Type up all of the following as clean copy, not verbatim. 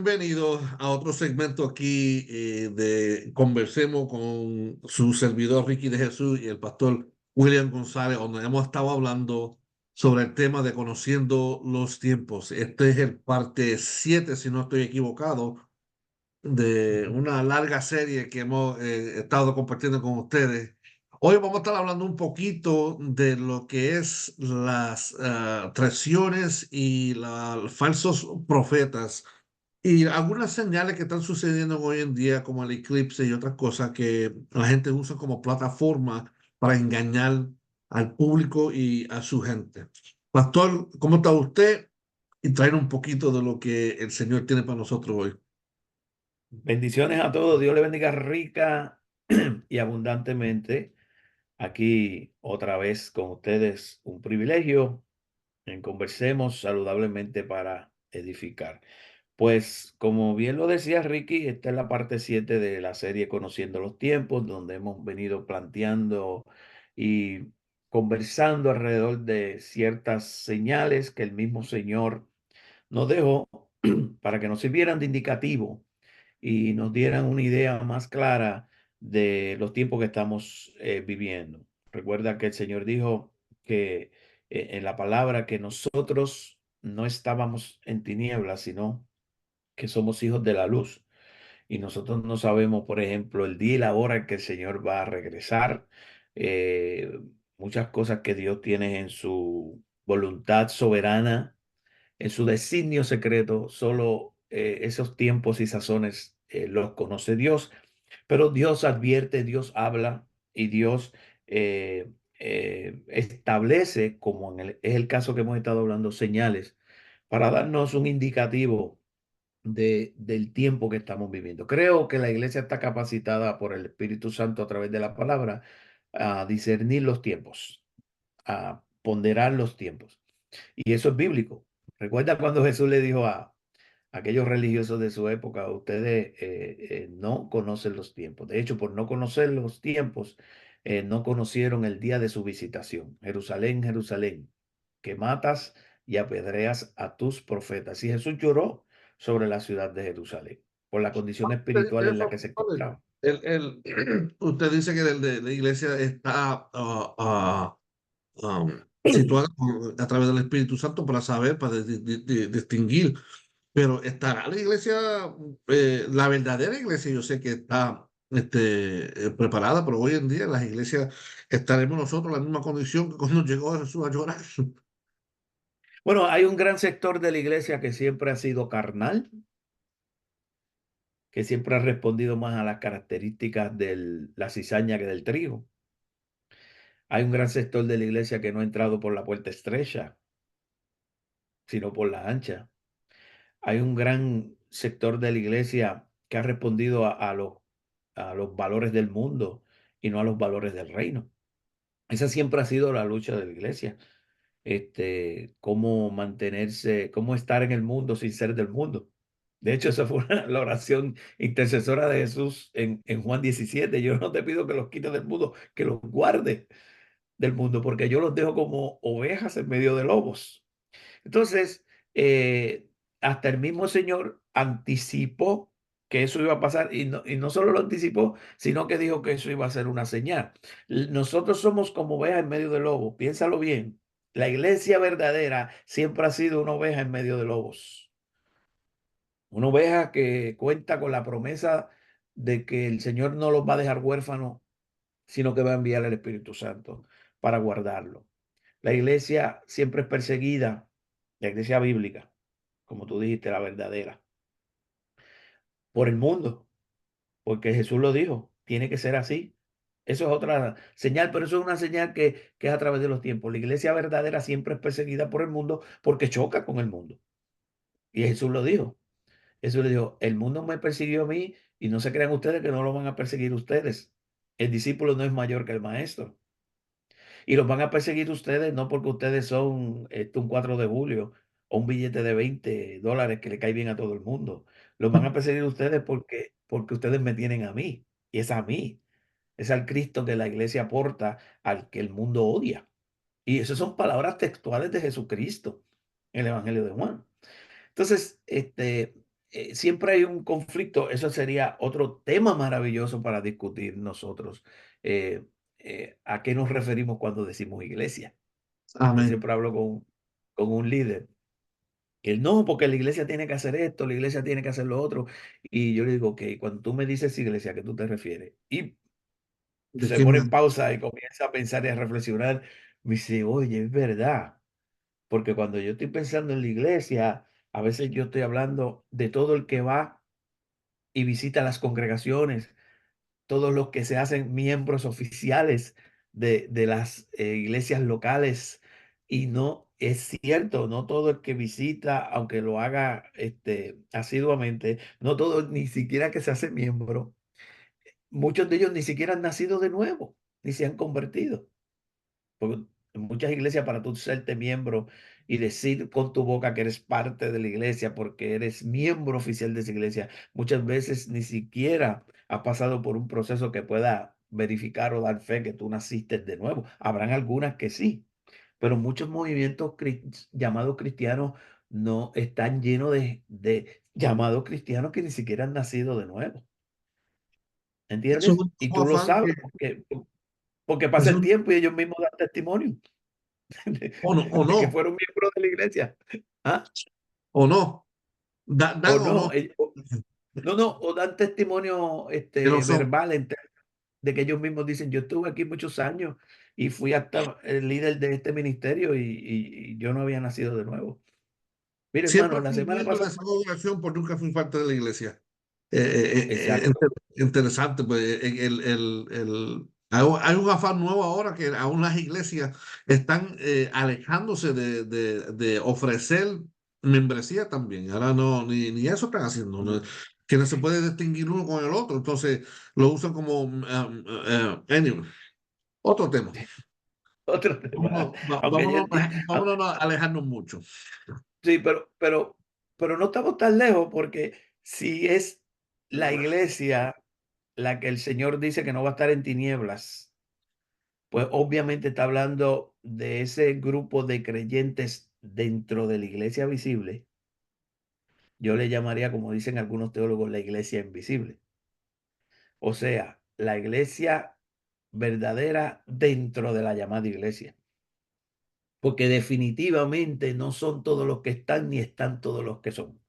bienvenidos a otro segmento aquí de Conversemos con su servidor Ricky de Jesús y el pastor William González, donde hemos estado hablando sobre el tema de conociendo los tiempos. Este es el parte 7, si no estoy equivocado, de una larga serie que hemos estado compartiendo con ustedes. Hoy vamos a estar hablando un poquito de lo que es las traiciones y los falsos profetas y algunas señales que están sucediendo hoy en día, como el eclipse y otras cosas que la gente usa como plataforma para engañar al público y a su gente. Pastor, ¿cómo está usted? Y traer un poquito de lo que el Señor tiene para nosotros hoy. Bendiciones a todos. Dios le bendiga rica y abundantemente. Aquí otra vez con ustedes un privilegio en Conversemos saludablemente para edificar. Pues como bien lo decía Ricky, esta es la parte 7 de la serie Conociendo los Tiempos, donde hemos venido planteando y conversando alrededor de ciertas señales que el mismo Señor nos dejó para que nos sirvieran de indicativo y nos dieran una idea más clara de los tiempos que estamos viviendo. Recuerda que el Señor dijo que en la palabra que nosotros no estábamos en tinieblas, sino que somos hijos de la luz. Y nosotros no sabemos, por ejemplo, el día y la hora en que el Señor va a regresar. eh, Muchas cosas que Dios tiene en su voluntad soberana, en su designio secreto, solo esos tiempos y sazones los conoce Dios, pero Dios advierte, Dios habla y Dios establece, como es el caso que hemos estado hablando, señales para darnos un indicativo del tiempo que estamos viviendo. Creo que la iglesia está capacitada por el Espíritu Santo a través de la palabra a discernir los tiempos, a ponderar los tiempos. Y eso es bíblico. Recuerda cuando Jesús le dijo a aquellos religiosos de su época: ustedes no conocen los tiempos. De hecho, por no conocer los tiempos, no conocieron el día de su visitación. Jerusalén, Jerusalén, que matas y apedreas a tus profetas. Y Jesús lloró sobre la ciudad de Jerusalén por la condición Usted espiritual dice en la eso, que se pastor. encontraba. Usted dice que la iglesia está situada a través del Espíritu Santo para saber, para distinguir. Pero estará la iglesia, la verdadera iglesia, yo sé que está preparada, pero hoy en día las iglesias estaremos nosotros en la misma condición que cuando llegó Jesús a llorar. Bueno, hay un gran sector de la iglesia que siempre ha sido carnal, que siempre ha respondido más a las características de la cizaña que del trigo. Hay un gran sector de la iglesia que no ha entrado por la puerta estrecha, sino por la ancha. Hay un gran sector de la iglesia que ha respondido a los valores del mundo y no a los valores del reino. Esa siempre ha sido la lucha de la iglesia. Cómo mantenerse, cómo estar en el mundo sin ser del mundo. De hecho, esa fue la oración intercesora de Jesús en Juan 17. Yo no te pido que los quites del mundo, que los guardes del mundo, porque yo los dejo como ovejas en medio de lobos. Entonces, hasta el mismo Señor anticipó que eso iba a pasar y no solo lo anticipó, sino que dijo que eso iba a ser una señal. Nosotros somos como ovejas en medio de lobos. Piénsalo bien. La iglesia verdadera siempre ha sido una oveja en medio de lobos. Una oveja que cuenta con la promesa de que el Señor no los va a dejar huérfanos, sino que va a enviar el Espíritu Santo para guardarlo. La iglesia siempre es perseguida, la iglesia bíblica, como tú dijiste, la verdadera, por el mundo, porque Jesús lo dijo, tiene que ser así. Eso es otra señal, pero eso es una señal que es a través de los tiempos. La iglesia verdadera siempre es perseguida por el mundo porque choca con el mundo. Y Jesús lo dijo. Jesús le dijo: el mundo me persiguió a mí y no se crean ustedes que no lo van a perseguir ustedes. El discípulo no es mayor que el maestro. Y los van a perseguir ustedes no porque ustedes son un 4 de julio o un billete de $20 que le cae bien a todo el mundo. Los van a perseguir ustedes porque ustedes me tienen a mí. Y es a mí. Es al Cristo que la iglesia aporta al que el mundo odia. Y esas son palabras textuales de Jesucristo en el Evangelio de Juan. Entonces, siempre hay un conflicto. Eso sería otro tema maravilloso para discutir nosotros. Eh, ¿A qué nos referimos cuando decimos iglesia? Yo Amén. siempre hablo con un líder. Y él no, porque la iglesia tiene que hacer esto, la iglesia tiene que hacer lo otro. Y yo le digo, ok, cuando tú me dices iglesia, ¿a qué tú te refieres? Y ¿De se qué pone me- en pausa y comienza a pensar y a reflexionar. Me dice, oye, es verdad. Porque cuando yo estoy pensando en la iglesia, a veces yo estoy hablando de todo el que va y visita las congregaciones, todos los que se hacen miembros oficiales de las iglesias locales. Y no es cierto, no todo el que visita, aunque lo haga asiduamente, no todo, ni siquiera que se hace miembro, muchos de ellos ni siquiera han nacido de nuevo, ni se han convertido. Porque en muchas iglesias, para tú serte miembro y decir con tu boca que eres parte de la iglesia porque eres miembro oficial de esa iglesia, muchas veces ni siquiera has pasado por un proceso que pueda verificar o dar fe que tú naciste de nuevo. Habrán algunas que sí, pero muchos movimientos llamados cristianos no están llenos de llamados cristianos que ni siquiera han nacido de nuevo. Eso es ¿Entiendes? Y un tú lo afán que, sabes porque pasa eso, el tiempo y ellos mismos dan testimonio. de, o de que no, fueron miembros de la iglesia. ¿Ah? o no, dan O o no, no, no, no, o dan testimonio que no son. verbal de que ellos mismos dicen, yo estuve aquí muchos años y fui hasta el líder de este ministerio y yo no había nacido de nuevo. Mire, Siempre hermano, la fui semana miembro de pasada, esa congregación, pero nunca fui parte de la iglesia. exacto, Interesante, pues hay un afán nuevo ahora que aún las iglesias están alejándose de ofrecer membresía también. Ahora no, ni eso están haciendo, ¿no? Que no se puede distinguir uno con el otro, entonces lo usan como anyway, otro tema. otro tema. Aunque Vámonos, ah, vámonos a alejarnos mucho. sí, pero no estamos tan lejos porque si es la iglesia la que el Señor dice que no va a estar en tinieblas, pues obviamente está hablando de ese grupo de creyentes dentro de la iglesia visible. Yo le llamaría, como dicen algunos teólogos, la iglesia invisible. O sea, la iglesia verdadera dentro de la llamada iglesia. Porque definitivamente no son todos los que están ni están todos los que son.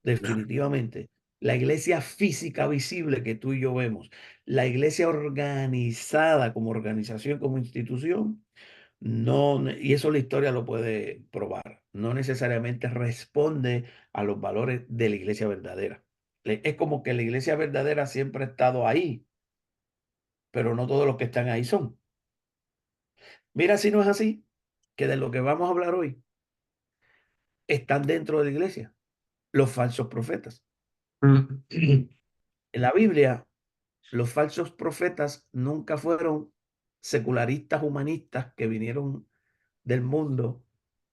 Definitivamente. La iglesia física visible que tú y yo vemos, la iglesia organizada como organización, como institución, no, y eso la historia lo puede probar, no necesariamente responde a los valores de la iglesia verdadera. Es como que la iglesia verdadera siempre ha estado ahí, pero no todos los que están ahí son. Mira si no es así, que de lo que vamos a hablar hoy están dentro de la iglesia, los falsos profetas. En la Biblia, los falsos profetas nunca fueron secularistas humanistas que vinieron del mundo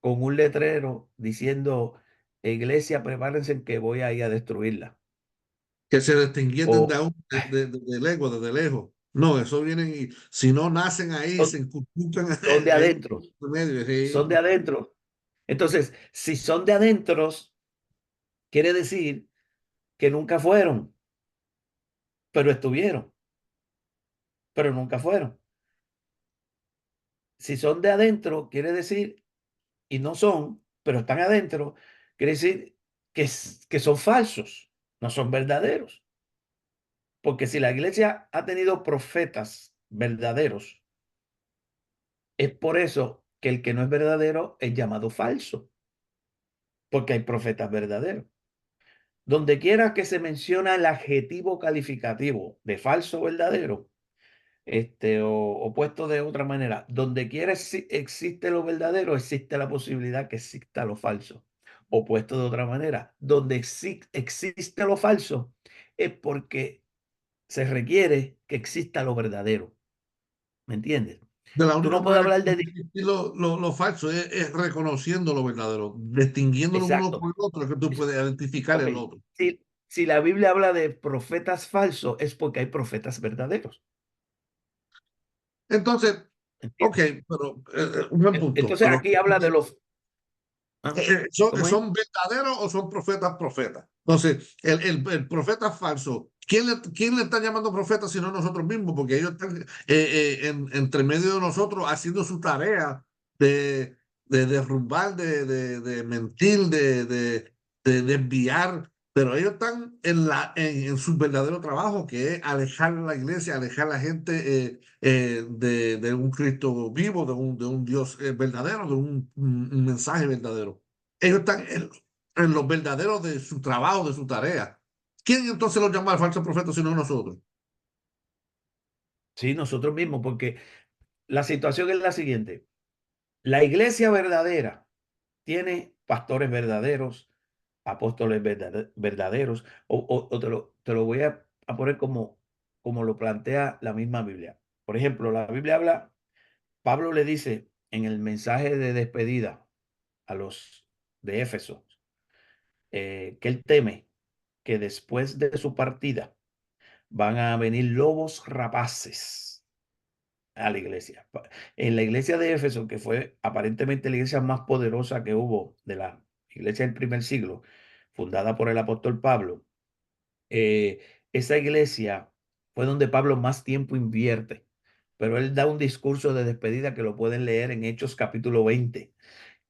con un letrero diciendo, iglesia, prepárense que voy a ir a destruirla. Que se distinguían O de lejos, desde lejos. No, eso vienen y si no nacen ahí, se son, inculcan son de ahí adentro, en medio. son de Sí. adentro. Entonces, si son de adentros, quiere decir que nunca fueron, pero estuvieron, pero nunca fueron. Si son de adentro, quiere decir, y no son, pero están adentro, quiere decir que son falsos, no son verdaderos. Porque si la iglesia ha tenido profetas verdaderos, es por eso que el que no es verdadero es llamado falso, porque hay profetas verdaderos. Donde quiera que se menciona el adjetivo calificativo de falso o verdadero, o puesto de otra manera, donde quiera existe lo verdadero, existe la posibilidad que exista lo falso. O puesto de otra manera, donde existe lo falso, es porque se requiere que exista lo verdadero. ¿Me entiendes? De la Tú única no puedes manera que hablar de... distinguir lo falso es reconociendo lo verdadero, distinguiéndolo uno Exacto. por el otro, es que tú puedes identificar Ok. el otro. Si la Biblia habla de profetas falsos, es porque hay profetas verdaderos. Entonces, ok, ¿Entiendes? pero un buen punto, Entonces pero aquí habla de los... Ah, ¿cómo es? ¿Son verdaderos o son profetas? Entonces, el profeta falso, quién le está llamando profeta sino nosotros mismos? Porque ellos están entre medio de nosotros haciendo su tarea de, de derrumbar, de mentir, de desviar, pero ellos están en su verdadero trabajo, que es alejar la iglesia, alejar a la gente de un Cristo vivo, de un Dios verdadero, de un mensaje verdadero. Ellos están en los verdaderos de su trabajo, de su tarea. ¿Quién entonces los llama al falso profeta sino nosotros? Sí, nosotros mismos, porque la situación es la siguiente. La iglesia verdadera tiene pastores verdaderos, apóstoles verdaderos, o te lo voy a poner como lo plantea la misma Biblia. Por ejemplo, la Biblia habla, Pablo le dice en el mensaje de despedida a los de Éfeso, que él teme que después de su partida van a venir lobos rapaces a la iglesia. En la iglesia de Éfeso, que fue aparentemente la iglesia más poderosa que hubo de la iglesia del primer siglo, fundada por el apóstol Pablo, eh, esa iglesia fue donde Pablo más tiempo invierte, pero él da un discurso de despedida que lo pueden leer en Hechos capítulo 20.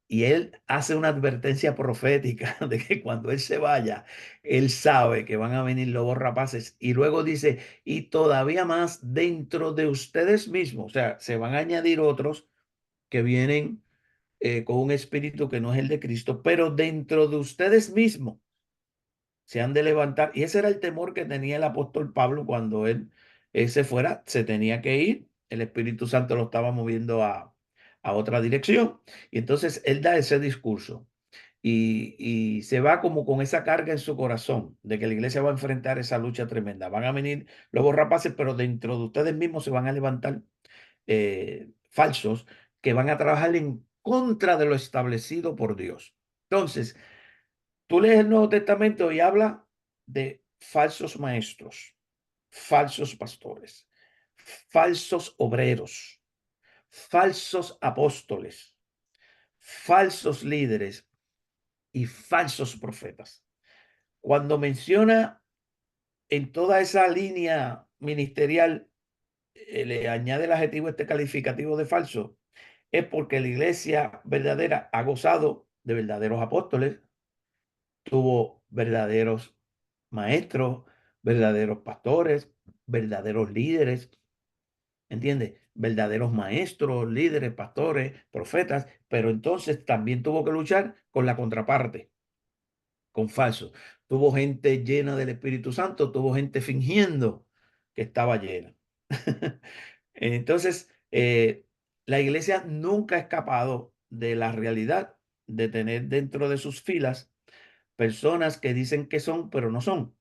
Y él hace una advertencia profética de que cuando él se vaya, él sabe que van a venir lobos rapaces. Y luego dice, y todavía más dentro de ustedes mismos, o sea, se van a añadir otros que vienen con un espíritu que no es el de Cristo, pero dentro de ustedes mismos se han de levantar. Y ese era el temor que tenía el apóstol Pablo cuando él se fuera, se tenía que ir. El Espíritu Santo lo estaba moviendo a otra dirección. Y entonces él da ese discurso y se va como con esa carga en su corazón de que la iglesia va a enfrentar esa lucha tremenda. Van a venir lobos rapaces, pero dentro de ustedes mismos se van a levantar falsos que van a trabajar en contra de lo establecido por Dios. Entonces, tú lees el Nuevo Testamento y habla de falsos maestros, falsos pastores, falsos obreros, falsos apóstoles, falsos líderes y falsos profetas. Cuando menciona en toda esa línea ministerial, le añade el adjetivo este calificativo de falso, es porque la iglesia verdadera ha gozado de verdaderos apóstoles, tuvo verdaderos maestros, verdaderos pastores, verdaderos líderes, ¿entiendes? Verdaderos maestros, líderes, pastores, profetas, pero entonces también tuvo que luchar con la contraparte, con falsos. Tuvo gente llena del Espíritu Santo, tuvo gente fingiendo que estaba llena. Entonces, la iglesia nunca ha escapado de la realidad de tener dentro de sus filas personas que dicen que son, pero no son.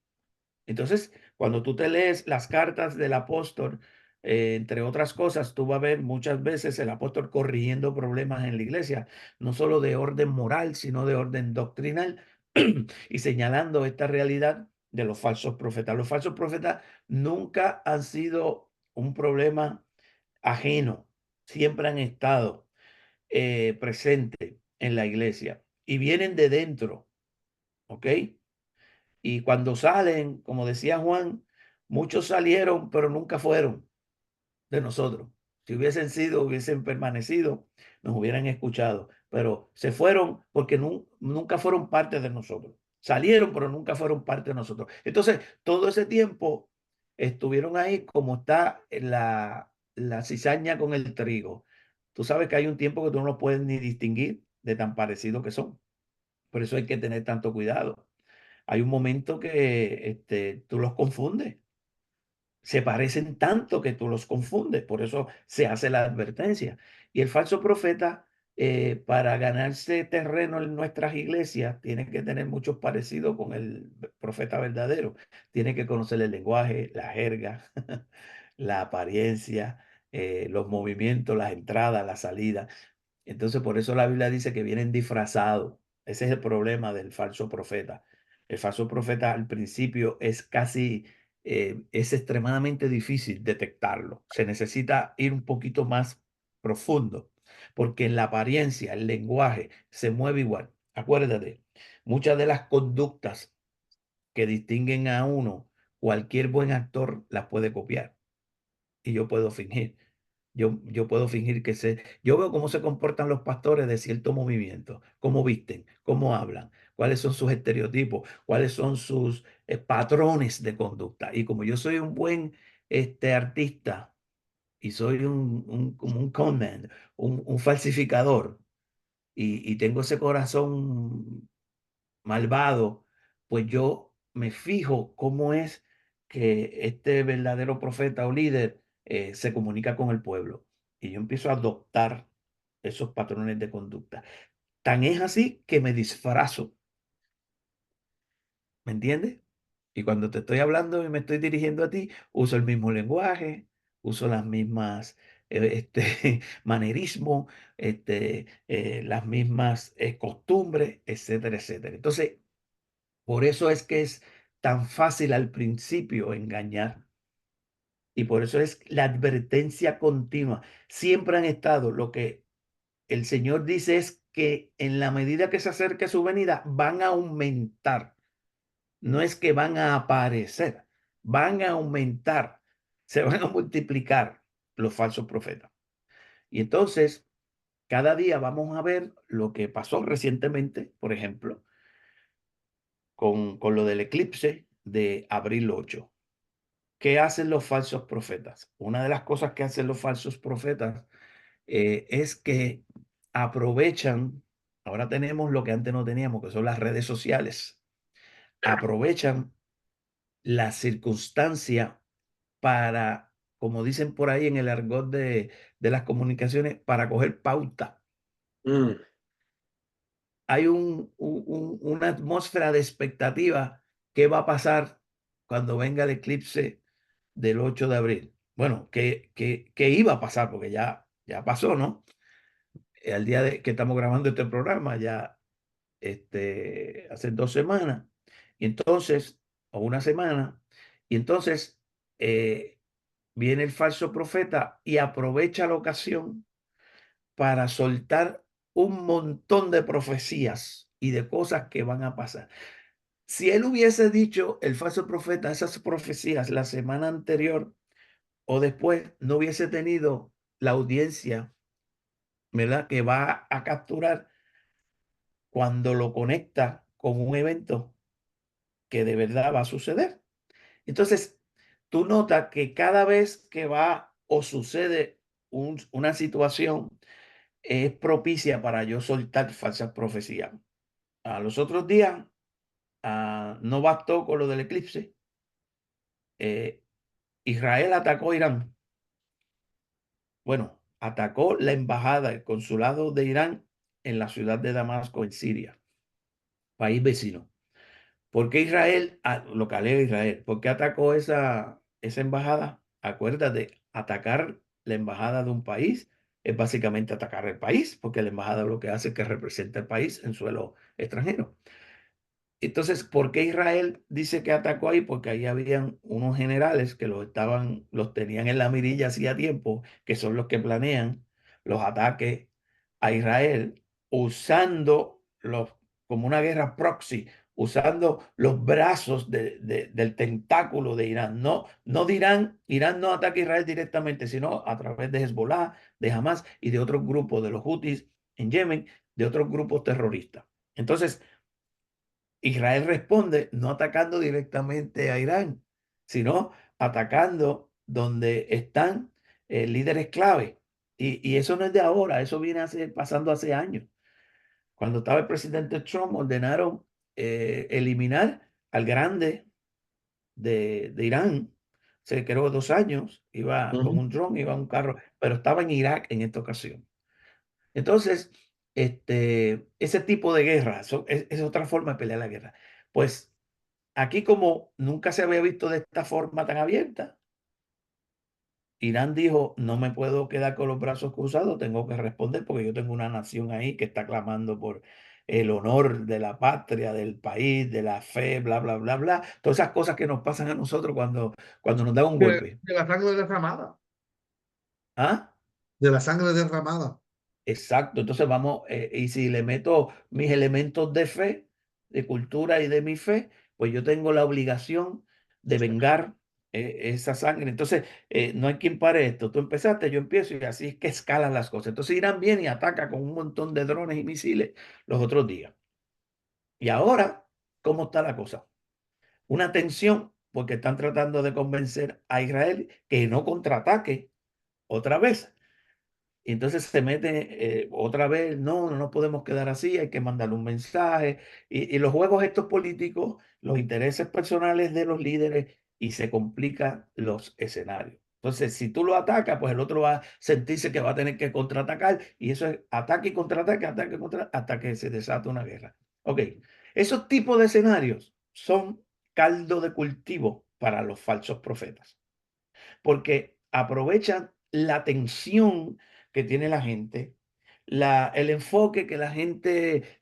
Entonces, cuando tú te lees las cartas del apóstol, entre otras cosas, tú vas a ver muchas veces el apóstol corrigiendo problemas en la iglesia, no solo de orden moral, sino de orden doctrinal, y señalando esta realidad de los falsos profetas. Los falsos profetas nunca han sido un problema ajeno, siempre han estado presentes en la iglesia y vienen de dentro, ¿ok? Y cuando salen, como decía Juan, muchos salieron, pero nunca fueron de nosotros. Si hubiesen sido, hubiesen permanecido, nos hubieran escuchado, pero se fueron porque nunca fueron parte de nosotros. Salieron, pero nunca fueron parte de nosotros. Entonces, todo ese tiempo estuvieron ahí como está la cizaña con el trigo. Tú sabes que hay un tiempo que tú no los puedes ni distinguir de tan parecidos que son. Por eso hay que tener tanto cuidado. Hay un momento que tú los confundes. Se parecen tanto que tú los confundes. Por eso se hace la advertencia. Y el falso profeta, para ganarse terreno en nuestras iglesias, tiene que tener muchos parecidos con el profeta verdadero. Tiene que conocer el lenguaje, la jerga, la apariencia, los movimientos, las entradas, las salidas. Entonces, por eso la Biblia dice que vienen disfrazados. Ese es el problema del falso profeta. El falso profeta al principio es extremadamente difícil detectarlo. Se necesita ir un poquito más profundo, porque en la apariencia, el lenguaje se mueve igual. Acuérdate, muchas de las conductas que distinguen a uno, cualquier buen actor las puede copiar y yo puedo fingir. Yo puedo fingir que sé. Yo veo cómo se comportan los pastores de cierto movimiento, cómo visten, cómo hablan, cuáles son sus estereotipos, cuáles son sus patrones de conducta. Y como yo soy un buen artista y soy como un conman, un falsificador, y tengo ese corazón malvado, pues yo me fijo cómo es que este verdadero profeta o líder se comunica con el pueblo. Y yo empiezo a adoptar esos patrones de conducta. Tan es así que me disfrazo, ¿me entiendes? Y cuando te estoy hablando y me estoy dirigiendo a ti, uso el mismo lenguaje, uso las mismas manerismos, las mismas costumbres, etcétera, etcétera. Entonces, por eso es que es tan fácil al principio engañar. Y por eso es la advertencia continua. Siempre han estado. Lo que el Señor dice es que en la medida que se acerque su venida, van a aumentar. No es que van a aparecer, van a aumentar, se van a multiplicar los falsos profetas. Y entonces, cada día vamos a ver lo que pasó recientemente, por ejemplo, con lo del eclipse de abril 8. ¿Qué hacen los falsos profetas? Una de las cosas que hacen los falsos profetas es que aprovechan, ahora tenemos lo que antes no teníamos, que son las redes sociales, aprovechan la circunstancia para, como dicen por ahí en el argot de las comunicaciones, para coger pauta. Mm. Hay una atmósfera de expectativa. ¿Qué va a pasar cuando venga el eclipse del 8 de abril? Bueno, que iba a pasar, porque ya pasó, ¿no? Al día de que estamos grabando este programa, ya hace 2 semanas, y entonces, o una semana, y entonces viene el falso profeta y aprovecha la ocasión para soltar un montón de profecías y de cosas que van a pasar. Si él hubiese dicho, el falso profeta, esas profecías la semana anterior o después, no hubiese tenido la audiencia, ¿verdad? Que va a capturar cuando lo conecta con un evento que de verdad va a suceder. Entonces, tú notas que cada vez que va o sucede una situación, es propicia para yo soltar falsas profecías. A los otros días, no bastó con lo del eclipse. eh, Israel atacó a Irán. Bueno, atacó la embajada, el consulado de Irán en la ciudad de Damasco, en Siria, país vecino. ¿Por qué Israel, lo que alega Israel, por qué atacó esa embajada? Acuérdate, atacar la embajada de un país es básicamente atacar el país, porque la embajada lo que hace es que representa el país en suelo extranjero. Entonces, ¿por qué Israel dice que atacó ahí? Porque ahí habían unos generales que los tenían en la mirilla hacía tiempo, que son los que planean los ataques a Israel, usando como una guerra proxy, usando los brazos del tentáculo de Irán. No de Irán, Irán no ataca a Israel directamente, sino a través de Hezbollah, de Hamas y de otros grupos, de los Houthis en Yemen, de otros grupos terroristas. Entonces, Israel responde no atacando directamente a Irán, sino atacando donde están líderes clave. Y eso no es de ahora, eso viene pasando hace años. Cuando estaba el presidente Trump, ordenaron eliminar al grande de Irán. Se creó 2 años, iba con Ujú. un dron, iba en un carro, pero estaba en Irak en esta ocasión. Entonces, ese tipo de guerra, es otra forma de pelear la guerra. Pues aquí como nunca se había visto de esta forma tan abierta, Irán dijo, no me puedo quedar con los brazos cruzados, tengo que responder porque yo tengo una nación ahí que está clamando por el honor de la patria, del país, de la fe, bla, bla, bla, bla. Todas esas cosas que nos pasan a nosotros cuando nos da un golpe. De la sangre derramada, ¿Ah? de la sangre derramada. Exacto, entonces vamos, y si le meto mis elementos de fe, de cultura y de mi fe, pues yo tengo la obligación de vengar esa sangre. Entonces, no hay quien pare esto. Tú empezaste, yo empiezo y así es que escalan las cosas. Entonces Irán viene y ataca con un montón de drones y misiles los otros días. Y ahora, ¿cómo está la cosa? Una tensión porque están tratando de convencer a Israel que no contraataque otra vez. Y entonces se mete otra vez, no, no nos podemos quedar así, hay que mandarle un mensaje. Y los juegos estos políticos, los intereses personales de los líderes y se complican los escenarios. Entonces, si tú lo atacas, pues el otro va a sentirse que va a tener que contraatacar y eso es ataque, contra, hasta que se desata una guerra. Ok, esos tipos de escenarios son caldo de cultivo para los falsos profetas porque aprovechan la tensión que tiene la gente, el enfoque que la gente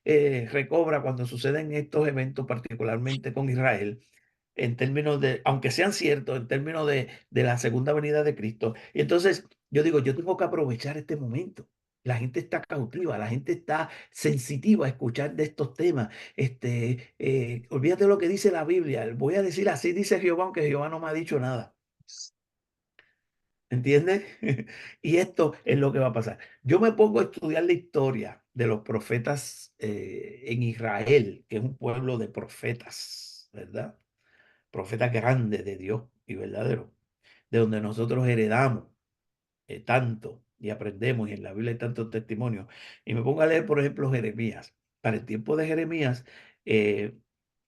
recobra cuando suceden estos eventos, particularmente con Israel, en términos de, aunque sean ciertos, en términos de la segunda venida de Cristo. Y entonces yo digo, yo tengo que aprovechar este momento. La gente está cautiva, la gente está sensitiva a escuchar de estos temas. Olvídate de lo que dice la Biblia. Voy a decir así dice Jehová, aunque Jehová no me ha dicho nada. ¿Entiendes? Y esto es lo que va a pasar. Yo me pongo a estudiar la historia de los profetas en Israel, que es un pueblo de profetas, ¿verdad? Profetas grandes de Dios y verdaderos, de donde nosotros heredamos tanto y aprendemos, y en la Biblia hay tantos testimonios. Y me pongo a leer, por ejemplo, Jeremías. Para el tiempo de Jeremías, eh,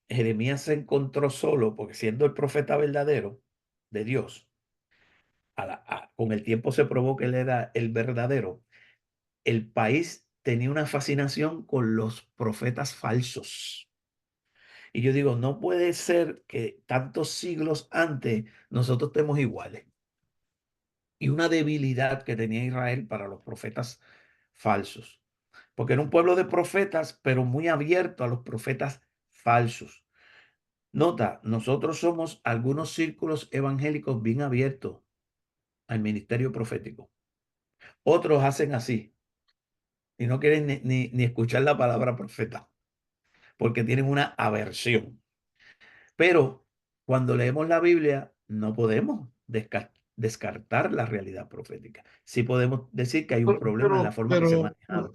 Jeremías se encontró solo, porque siendo el profeta verdadero de Dios, con el tiempo se probó que él era el verdadero. El país tenía una fascinación con los profetas falsos. Y yo digo, no puede ser que tantos siglos antes nosotros estemos iguales. Y una debilidad que tenía Israel para los profetas falsos. Porque era un pueblo de profetas, pero muy abierto a los profetas falsos. Nota, nosotros somos algunos círculos evangélicos bien abiertos al ministerio profético. Otros hacen así y no quieren ni escuchar la palabra profeta porque tienen una aversión. Pero cuando leemos la Biblia, no podemos descartar la realidad profética. Sí podemos decir que hay un problema en la forma que se ha Pero, manejado.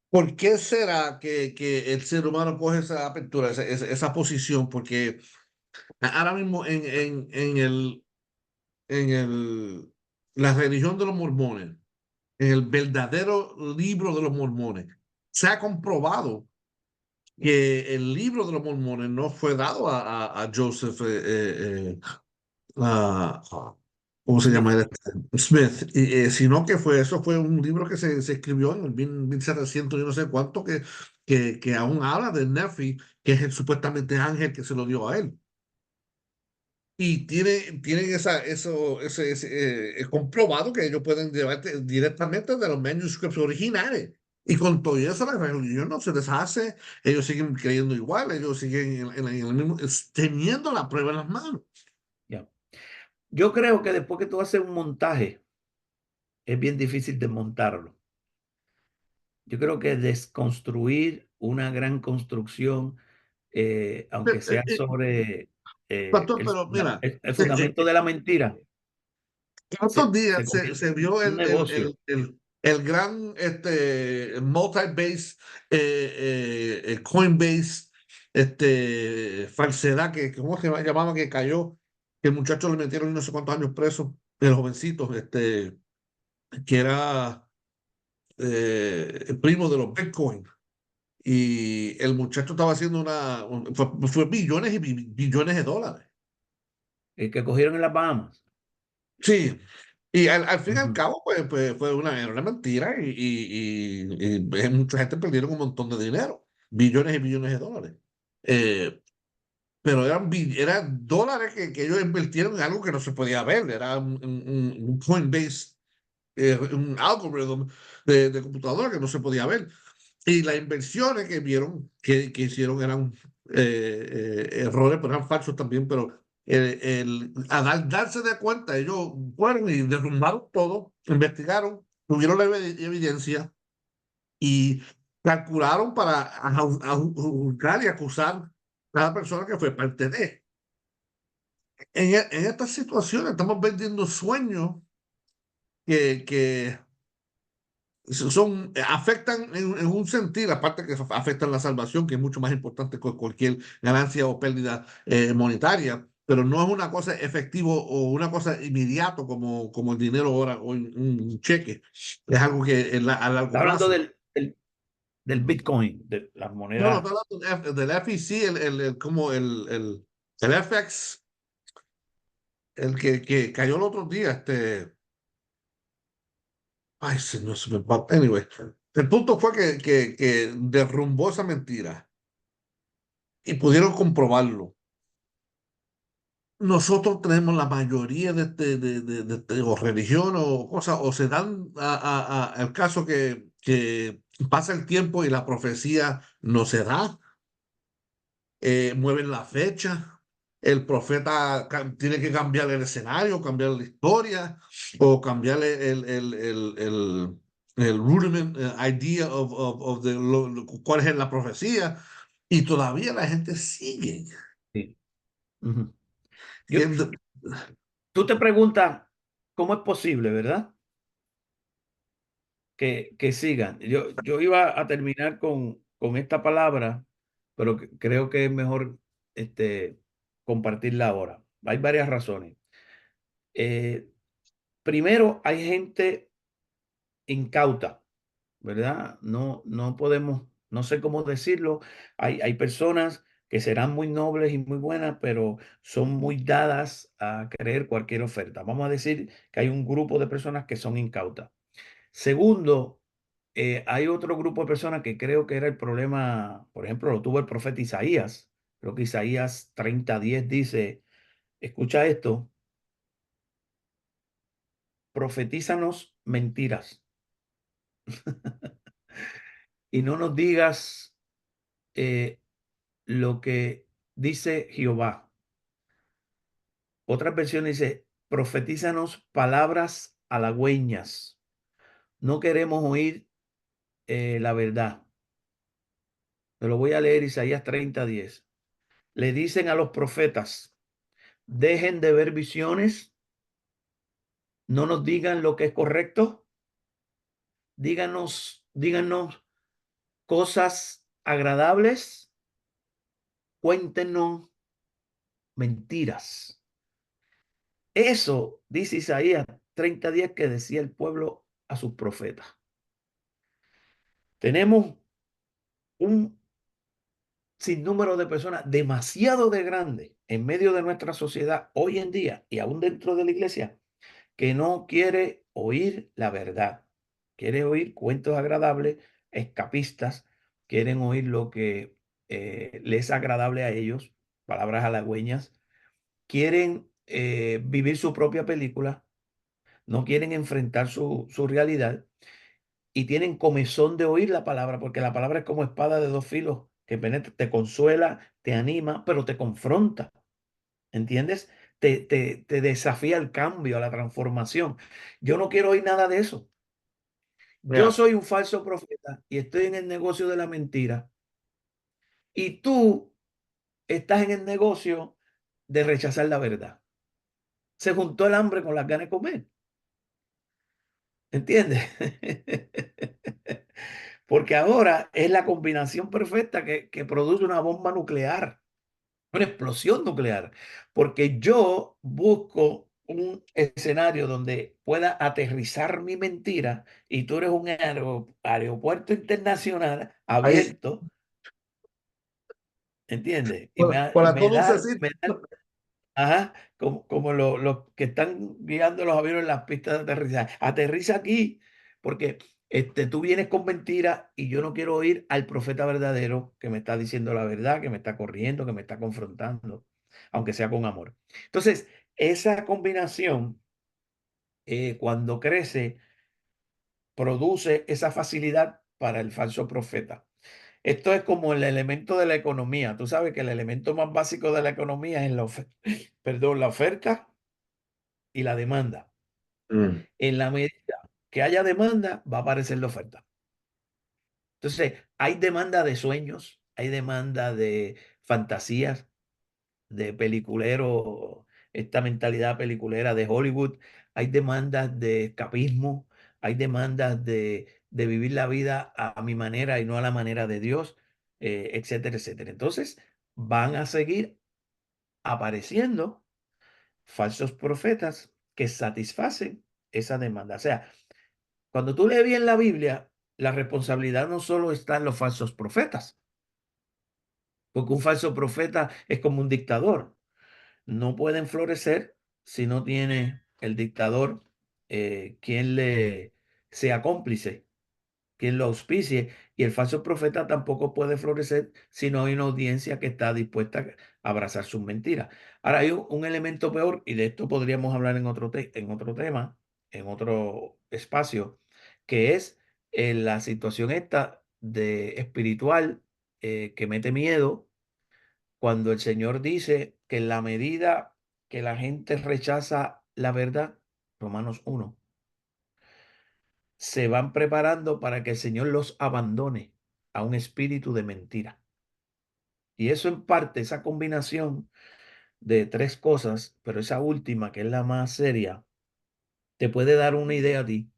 ¿por qué será que el ser humano coge esa apertura, esa posición? Porque ahora mismo en la religión de los mormones, en el verdadero libro de los mormones, se ha comprobado que el libro de los mormones no fue dado a Joseph, ¿cómo se llama Smith, él? Smith, sino que eso fue un libro que se escribió en el 1700 y no sé cuánto, que aún habla de Nephi, que es el supuestamente ángel que se lo dio a él. Y tienen es comprobado que ellos pueden llevarte directamente de los manuscripts originales. Y con todo eso la religión no se deshace, ellos siguen creyendo igual, ellos siguen en el mismo, teniendo la prueba en las manos. ya. Yo creo que después que tú haces un montaje, es bien difícil desmontarlo. Yo creo que desconstruir una gran construcción, Eh, aunque eh, sea eh, sobre Pastor, pero mira, el fundamento de la mentira, estos días se convierte se en vio un negocio. el gran multi-base, Coinbase, falsedad ¿cómo se llamaba? Que cayó, que el muchacho le metieron no sé cuántos años preso, el jovencito, que era el primo de los Bitcoin. Y el muchacho estaba haciendo fue billones y billones de dólares. El que cogieron en las Bahamas. Sí, y al fin y al Ujú. cabo, pues fue era una mentira mucha gente perdieron un montón de dinero, billones y billones de dólares. Eh, pero eran dólares que ellos invirtieron en algo que no se podía ver, era un Coinbase, un algoritmo de computadora que no se podía ver. Y las inversiones que vieron, que hicieron eran errores, pero eran falsos también, pero darse de cuenta, ellos fueron y derrumbaron todo, investigaron, tuvieron la evidencia y calcularon para juzgar y acusar a cada persona que fue parte de. En estas situaciones estamos vendiendo sueños que son, afectan en un sentido, aparte que afectan la salvación, que es mucho más importante que cualquier ganancia o pérdida monetaria, pero no es una cosa efectiva o una cosa inmediato como el dinero ahora o un cheque. Es algo que a largo Está hablando plazo. del Bitcoin, de las No, no, monedas. está hablando del FEC, como el FX, que cayó el otro día, ay, señor, se me va. Anyway, el punto fue que derrumbó esa mentira y pudieron comprobarlo. Nosotros tenemos la mayoría o religión o cosas, o se dan el caso que pasa el tiempo y la profecía no se da, mueven la fecha, el profeta tiene que cambiar el escenario, cambiar la historia, o cambiar el rudiment idea cuál es la profecía, y todavía la gente sigue. Sí. Ujú. Yo, Siendo- tú te preguntas, ¿cómo es posible, verdad? Que sigan. Yo iba a terminar con esta palabra, pero creo que es mejor compartirla ahora. Hay varias razones. Eh, Primero, hay gente incauta, ¿verdad? No podemos, no sé cómo decirlo. Hay personas que serán muy nobles y muy buenas, pero son muy dadas a creer cualquier oferta. Vamos a decir que hay un grupo de personas que son incautas. Segundo, hay otro grupo de personas que creo que era el problema, por ejemplo, lo tuvo el profeta Isaías. Creo que Isaías 30:10 dice, escucha esto, profetízanos mentiras y no nos digas lo que dice Jehová. Otra versión dice, profetízanos palabras halagüeñas. No queremos oír la verdad. Te lo voy a leer Isaías 30:10. Le dicen a los profetas, dejen de ver visiones, no nos digan lo que es correcto, díganos cosas agradables, cuéntenos mentiras. Eso dice Isaías 30:10 que decía el pueblo a sus profetas. Tenemos un sinnúmero de personas demasiado de grandes en medio de nuestra sociedad hoy en día y aún dentro de la iglesia que no quiere oír la verdad, quiere oír cuentos agradables, escapistas, quieren oír lo que les es agradable a ellos, palabras halagüeñas, quieren vivir su propia película, no quieren enfrentar su realidad y tienen comezón de oír la palabra, porque la palabra es como espada de dos filos que penetra, te consuela, te anima, pero te confronta. ¿Entiendes? Te desafía al cambio, a la transformación. Yo no quiero oír nada de eso. Yo Yeah. soy un falso profeta y estoy en el negocio de la mentira. Y tú estás en el negocio de rechazar la verdad. Se juntó el hambre con las ganas de comer. ¿Entiendes? Porque ahora es la combinación perfecta que produce una bomba nuclear. Una explosión nuclear, porque yo busco un escenario donde pueda aterrizar mi mentira y tú eres un aeropuerto internacional Ahí, abierto, ¿entiendes? Y para todo un me da ajá, como los que están guiando los aviones en las pistas de aterrizaje. Aterriza aquí, porque tú vienes con mentiras y yo no quiero oír al profeta verdadero que me está diciendo la verdad, que me está corriendo, que me está confrontando, aunque sea con amor. Entonces, esa combinación, cuando crece, produce esa facilidad para el falso profeta. Esto es como el elemento de la economía. Tú sabes que el elemento más básico de la economía es perdón, la oferta y la demanda. Mm. En la medida que haya demanda, va a aparecer la oferta. Entonces, hay demanda de sueños, hay demanda de fantasías, de peliculero, esta mentalidad peliculera de Hollywood, hay demandas de escapismo, hay demandas de vivir la vida a mi manera y no a la manera de Dios, etcétera, etcétera. Entonces, van a seguir apareciendo falsos profetas que satisfacen esa demanda. O sea, cuando tú lees bien la Biblia, la responsabilidad no solo está en los falsos profetas, porque un falso profeta es como un dictador. No pueden florecer si no tiene el dictador quien le sea cómplice, quien lo auspicie. Y el falso profeta tampoco puede florecer si no hay una audiencia que está dispuesta a abrazar sus mentiras. Ahora hay un elemento peor, y de esto podríamos hablar en en otro tema, en otro espacio, que es la situación esta de espiritual que mete miedo cuando el Señor dice que en la medida que la gente rechaza la verdad, Romanos 1, se van preparando para que el Señor los abandone a un espíritu de mentira. Y eso en parte, esa combinación de tres cosas, pero esa última, que es la más seria, te puede dar una idea a ti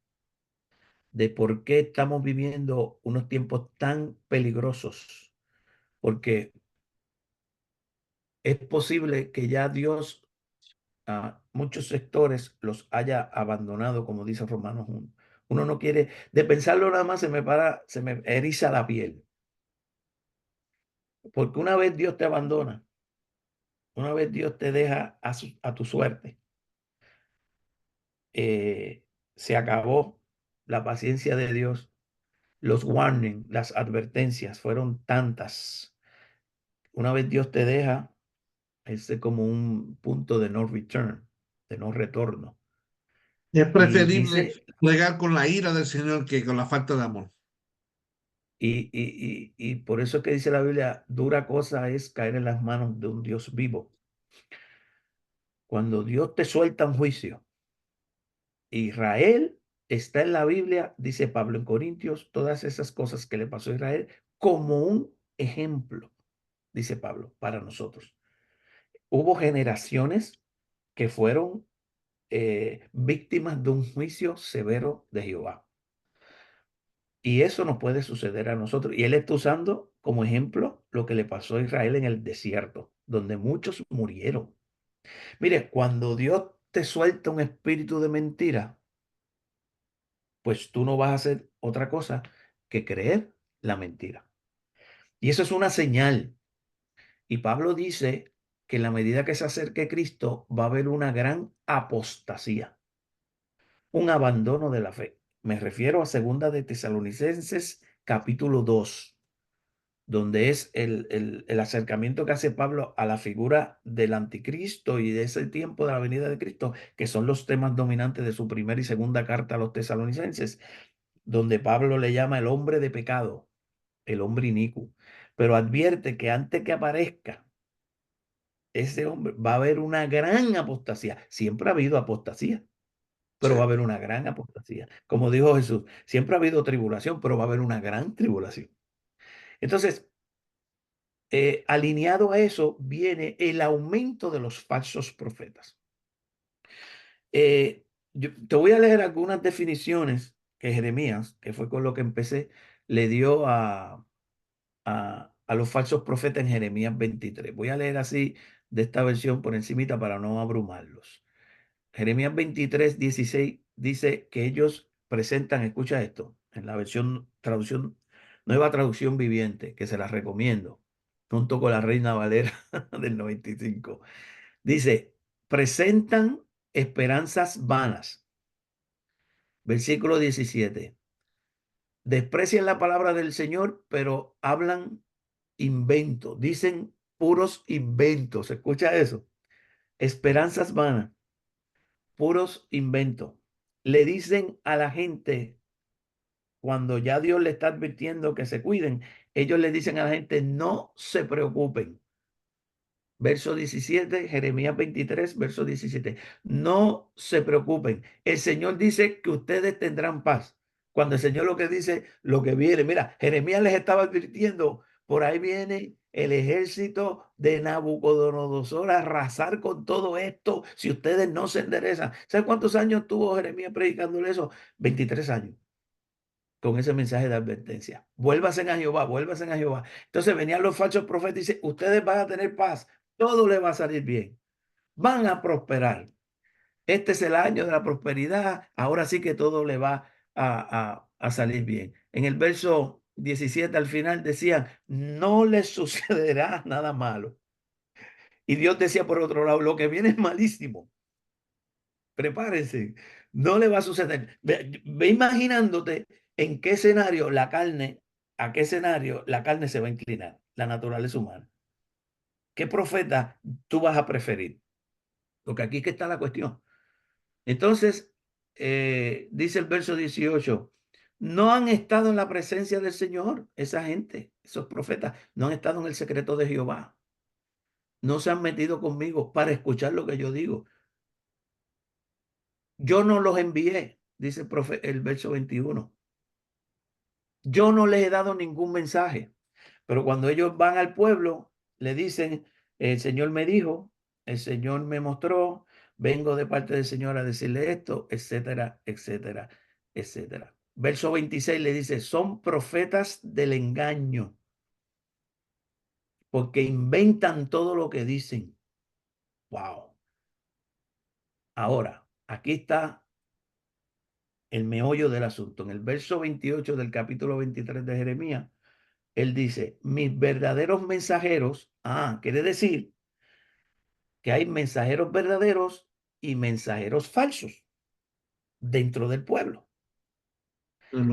de por qué estamos viviendo unos tiempos tan peligrosos. Porque es posible que ya Dios a muchos sectores los haya abandonado, como dice Romanos 1. Uno no quiere, de pensarlo nada más se me eriza la piel. Porque una vez Dios te abandona, una vez Dios te deja a tu suerte, eh, se acabó la paciencia de Dios. Los warning, las advertencias fueron tantas. Una vez Dios te deja, es como un punto de no return, de no retorno. Es Y preferible dice plegar con la ira del Señor que con la falta de amor. Y por eso es que dice la Biblia, dura cosa es caer en las manos de un Dios vivo. Cuando Dios te suelta un juicio, Israel está en la Biblia, dice Pablo en Corintios, todas esas cosas que le pasó a Israel como un ejemplo, dice Pablo, para nosotros. Hubo generaciones que fueron víctimas de un juicio severo de Jehová. Y eso nos puede suceder a nosotros. Y él está usando como ejemplo lo que le pasó a Israel en el desierto, donde muchos murieron. Mire, cuando Dios te suelta un espíritu de mentira, pues tú no vas a hacer otra cosa que creer la mentira. Y eso es una señal. Y Pablo dice que en la medida que se acerque Cristo va a haber una gran apostasía, un abandono de la fe. Me refiero a Segunda de Tesalonicenses capítulo 2, donde es el acercamiento que hace Pablo a la figura del anticristo y de ese tiempo de la venida de Cristo, que son los temas dominantes de su primera y segunda carta a los tesalonicenses, donde Pablo le llama el hombre de pecado, el hombre inicuo, pero advierte que antes que aparezca ese hombre va a haber una gran apostasía. Siempre ha habido apostasía, pero va a Sí. haber una gran apostasía. Como dijo Jesús, siempre ha habido tribulación, pero va a haber una gran tribulación. Entonces, alineado a eso viene el aumento de los falsos profetas. Yo te voy a leer algunas definiciones que Jeremías, que fue con lo que empecé, le dio a los falsos profetas en Jeremías 23. Voy a leer así de esta versión por encimita para no abrumarlos. Jeremías 23, 16 dice que ellos presentan, escucha esto, en la versión traducción, nueva traducción viviente, que se las recomiendo, junto con la Reina Valera del 95. Dice, presentan esperanzas vanas. Versículo 17. Desprecian la palabra del Señor, pero hablan inventos, dicen puros inventos. ¿Escucha eso? Esperanzas vanas, puros inventos. Le dicen a la gente, cuando ya Dios le está advirtiendo que se cuiden, ellos le dicen a la gente, no se preocupen. Verso 17, Jeremías 23, verso 17. No se preocupen. El Señor dice que ustedes tendrán paz. Cuando el Señor lo que dice, lo que viene. Mira, Jeremías les estaba advirtiendo, por ahí viene el ejército de Nabucodonosor a arrasar con todo esto si ustedes no se enderezan. ¿Saben cuántos años tuvo Jeremías predicándole eso? 23 años con ese mensaje de advertencia. Vuélvasen a Jehová, vuélvasen a Jehová. Entonces venían los falsos profetas y dicen, ustedes van a tener paz, todo les va a salir bien, van a prosperar. Este es el año de la prosperidad, ahora sí que todo le va a salir bien. En el verso 17 al final decían, no les sucederá nada malo. Y Dios decía por otro lado, lo que viene es malísimo. Prepárense, no le va a suceder. Ve imaginándote en qué escenario la carne, a qué escenario la carne se va a inclinar, la naturaleza humana. ¿Qué profeta tú vas a preferir? Porque aquí es que está la cuestión. Entonces, dice el verso 18, no han estado en la presencia del Señor, esa gente, esos profetas, no han estado en el secreto de Jehová. No se han metido conmigo para escuchar lo que yo digo. Yo no los envié, dice el verso 21. Yo no les he dado ningún mensaje, pero cuando ellos van al pueblo, le dicen, el Señor me dijo, el Señor me mostró, vengo de parte del Señor a decirle esto, etcétera, etcétera, etcétera. Verso 26 le dice, son profetas del engaño, porque inventan todo lo que dicen. Wow. Ahora, aquí está el meollo del asunto. En el verso 28 del capítulo 23 de Jeremías, él dice, mis verdaderos mensajeros, quiere decir que hay mensajeros verdaderos y mensajeros falsos dentro del pueblo.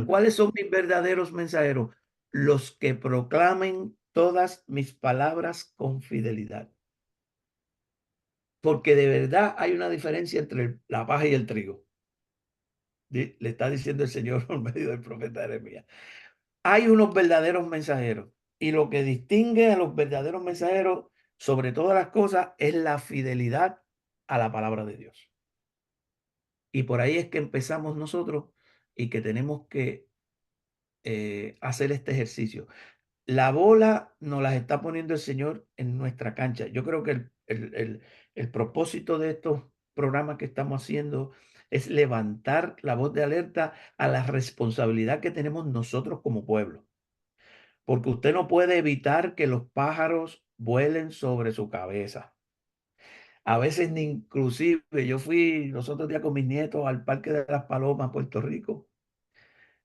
¿Cuáles son mis verdaderos mensajeros? Los que proclamen todas mis palabras con fidelidad. Porque de verdad hay una diferencia entre la paja y el trigo. Le está diciendo el Señor por medio del profeta Jeremías. Hay unos verdaderos mensajeros y lo que distingue a los verdaderos mensajeros sobre todas las cosas es la fidelidad a la palabra de Dios. Y por ahí es que empezamos nosotros y que tenemos que hacer este ejercicio. La bola nos la está poniendo el Señor en nuestra cancha. Yo creo que el propósito de estos programas que estamos haciendo es levantar la voz de alerta a la responsabilidad que tenemos nosotros como pueblo. Porque usted no puede evitar que los pájaros vuelen sobre su cabeza. A veces ni inclusive, yo fui los otros días con mis nietos al Parque de las Palomas, Puerto Rico,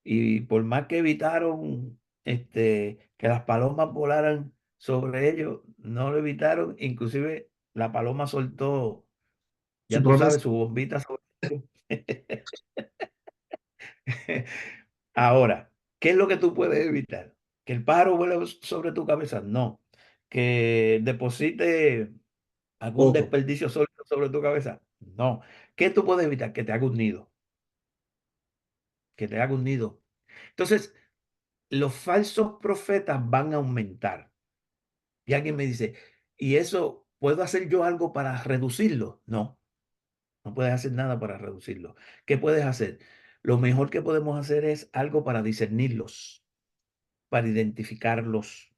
y por más que evitaron que las palomas volaran sobre ellos, no lo evitaron, inclusive la paloma soltó, Su ya tú promesa. sabes, su bombita sobre ellos. Ahora, ¿qué es lo que tú puedes evitar? ¿Que el pájaro vuele sobre tu cabeza? No. ¿Que deposite algún Otro. desperdicio sólido sobre tu cabeza? No. ¿Qué tú puedes evitar? Que te haga un nido. Que te haga un nido. Entonces, los falsos profetas van a aumentar. Y alguien me dice, ¿y eso puedo hacer yo algo para reducirlo? No, no puedes hacer nada para reducirlo. ¿Qué puedes hacer? Lo mejor que podemos hacer es algo para discernirlos, para identificarlos,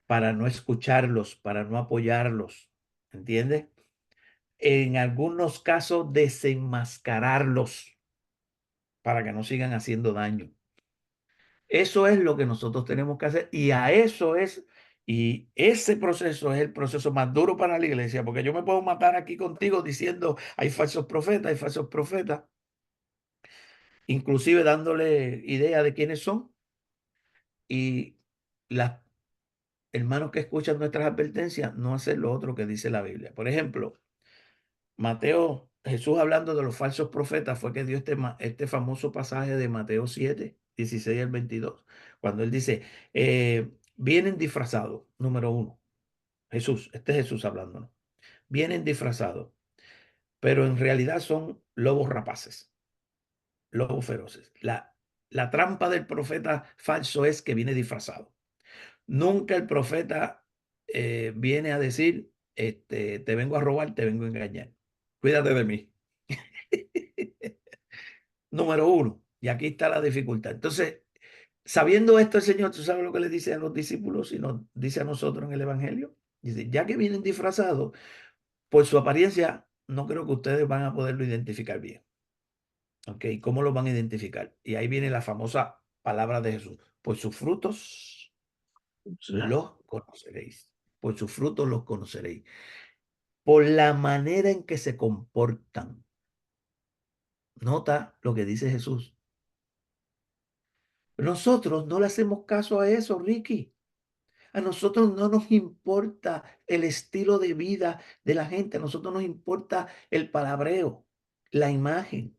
para no escucharlos, para no apoyarlos. ¿Entiendes? En algunos casos, desenmascararlos para que no sigan haciendo daño. Eso es lo que nosotros tenemos que hacer y ese proceso es el proceso más duro para la iglesia, porque yo me puedo matar aquí contigo diciendo hay falsos profetas, inclusive dándole idea de quiénes son y las hermanos que escuchan nuestras advertencias no hacen lo otro que dice la Biblia. Por ejemplo, Jesús hablando de los falsos profetas fue que dio este famoso pasaje de Mateo 7, 16 al 22, cuando él dice, vienen disfrazados, número uno, Jesús, este es Jesús hablándonos, vienen disfrazados, pero en realidad son lobos rapaces, lobos feroces. La trampa del profeta falso es que viene disfrazado. Nunca el profeta viene a decir, te vengo a robar, te vengo a engañar. Cuídate de mí. Número uno. Y aquí está la dificultad. Entonces, sabiendo esto, el Señor, ¿tú sabes lo que le dice a los discípulos y nos dice a nosotros en el Evangelio? Dice, ya que vienen disfrazados, por su apariencia, no creo que ustedes van a poderlo identificar bien. ¿Ok? ¿Cómo lo van a identificar? Y ahí viene la famosa palabra de Jesús. Por sus frutos Sí. los conoceréis. Por sus frutos los conoceréis. Por la manera en que se comportan. Nota lo que dice Jesús. Nosotros no le hacemos caso a eso, Ricky. A nosotros no nos importa el estilo de vida de la gente. A nosotros nos importa el palabreo, la imagen.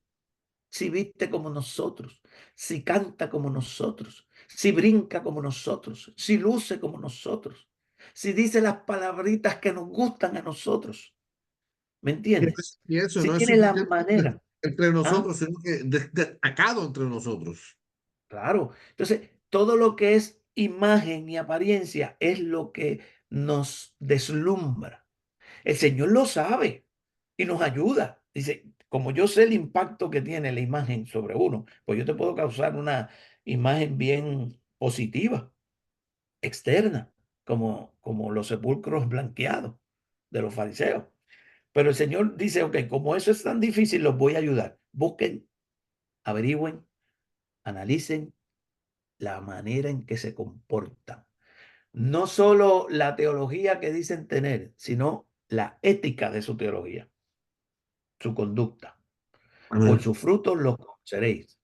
Si viste como nosotros, si canta como nosotros, si brinca como nosotros, si luce como nosotros, si dice las palabritas que nos gustan a nosotros. ¿Me entiendes? Y eso Si no es tiene la suficiente manera. entre ¿Ah? nosotros, sino que destacado entre nosotros. Claro. Entonces, todo lo que es imagen y apariencia es lo que nos deslumbra. El Señor lo sabe y nos ayuda. Dice, como yo sé el impacto que tiene la imagen sobre uno, pues yo te puedo causar una imagen bien positiva, externa, como los sepulcros blanqueados de los fariseos. Pero el Señor dice, ok, como eso es tan difícil, los voy a ayudar. Busquen, averigüen, analicen la manera en que se comportan. No solo la teología que dicen tener, sino la ética de su teología, su conducta. Por Amén. sus frutos los conoceréis.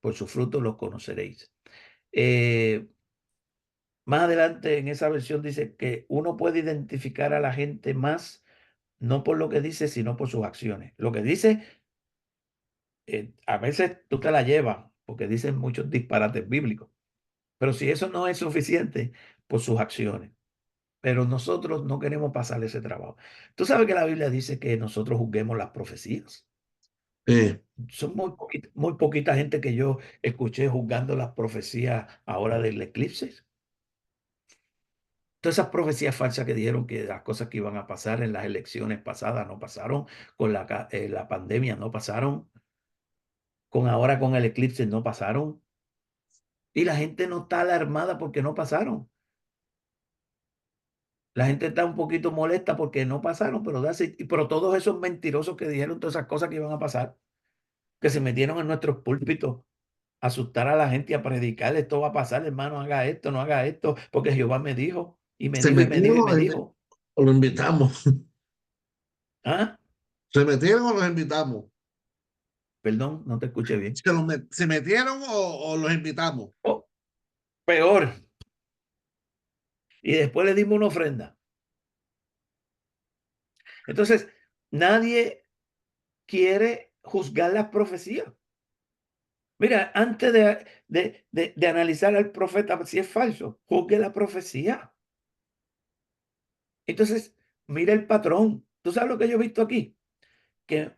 Por sus frutos los conoceréis. Eh, Más adelante en esa versión dice que uno puede identificar a la gente más no por lo que dice, sino por sus acciones. Lo que dice, a veces tú te la llevas porque dicen muchos disparates bíblicos, pero si eso no es suficiente, por sus acciones. Pero nosotros no queremos pasar ese trabajo. Tú sabes que la Biblia dice que nosotros juzguemos las profecías. Sí. Son muy poquita gente que yo escuché juzgando las profecías ahora del eclipse. Todas esas profecías falsas que dijeron que las cosas que iban a pasar en las elecciones pasadas no pasaron, con la pandemia no pasaron, con el eclipse no pasaron, y la gente no está alarmada porque no pasaron. La gente está un poquito molesta porque no pasaron, pero todos esos mentirosos que dijeron todas esas cosas que iban a pasar, que se metieron en nuestros púlpitos a asustar a la gente y a predicar, esto va a pasar, hermano, haga esto, no haga esto, porque Jehová me dijo, y me Se dijo, y me dijo, metieron y me dijo. o lo invitamos. ¿Ah? Se metieron o los invitamos. Perdón, no te escuché bien. Se metieron o los invitamos. Oh, peor. Y después le dimos una ofrenda. Entonces, nadie quiere juzgar las profecías. Mira, antes de analizar al profeta si es falso, juzgue la profecía. Entonces, mira el patrón. ¿Tú sabes lo que yo he visto aquí? Que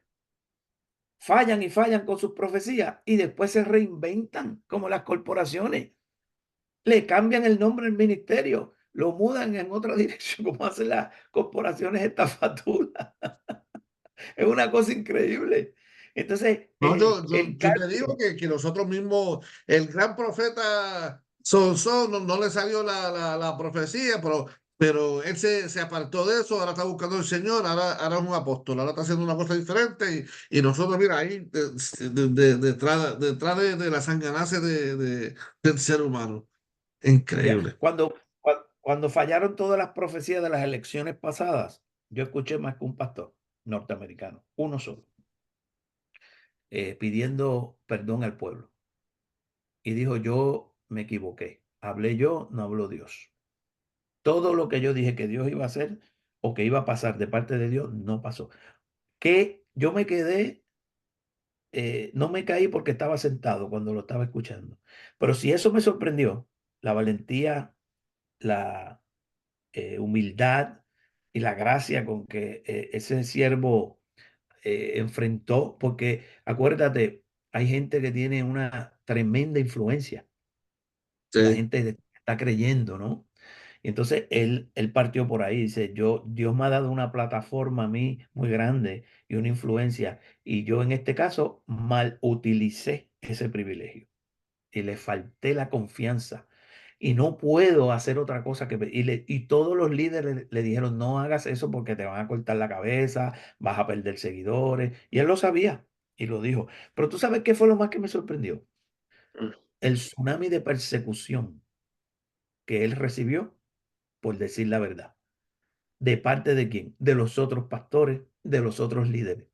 fallan y fallan con sus profecías y después se reinventan como las corporaciones. Le cambian el nombre al ministerio, lo mudan en otra dirección, como hacen las corporaciones estafaturas. Es una cosa increíble. Entonces, No, el yo te digo cambio, que nosotros mismos, el gran profeta Sansón, no le salió la profecía, pero él se apartó de eso, ahora está buscando al Señor, ahora es un apóstol, ahora está haciendo una cosa diferente y nosotros, mira, ahí detrás de la sanganace del ser humano. ya, Increíble. cuando fallaron todas las profecías de las elecciones pasadas, yo escuché más que un pastor norteamericano, uno solo, pidiendo perdón al pueblo. Y dijo, yo me equivoqué. Hablé yo, no habló Dios. Todo lo que yo dije que Dios iba a hacer o que iba a pasar de parte de Dios, no pasó. Que yo me quedé, no me caí porque estaba sentado cuando lo estaba escuchando. Pero si eso me sorprendió, la valentía, la humildad y la gracia con que ese siervo enfrentó, porque acuérdate, hay gente que tiene una tremenda influencia. La Sí. gente está creyendo, ¿no? Y entonces él partió por ahí, dice, Dios me ha dado una plataforma a mí muy grande y una influencia, y yo en este caso mal utilicé ese privilegio y le falté la confianza. Y no puedo hacer otra cosa y todos los líderes le dijeron, no hagas eso porque te van a cortar la cabeza, vas a perder seguidores. Y él lo sabía y lo dijo. Pero tú sabes qué fue lo más que me sorprendió. El tsunami de persecución que él recibió por decir la verdad. ¿De parte de quién? De los otros pastores, de los otros líderes.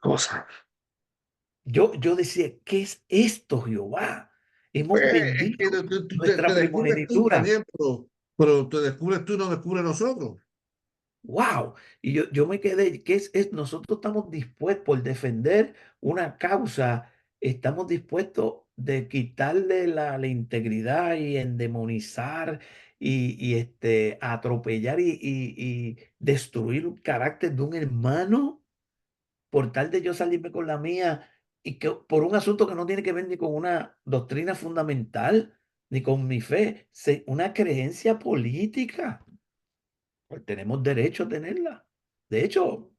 Cosa. Yo decía, ¿qué es esto, Jehová? Hemos Pues, es que vendido nuestra te descubres tú, primogenitura. Daniel, pero te descubres tú y no descubres nosotros. ¡Wow! Y yo me quedé, nosotros estamos dispuestos por defender una causa, estamos dispuestos de quitarle la integridad y endemonizar atropellar y destruir un carácter de un hermano por tal de yo salirme con la mía y que por un asunto que no tiene que ver ni con una doctrina fundamental, ni con mi fe, una creencia política. Pues tenemos derecho a tenerla. De hecho,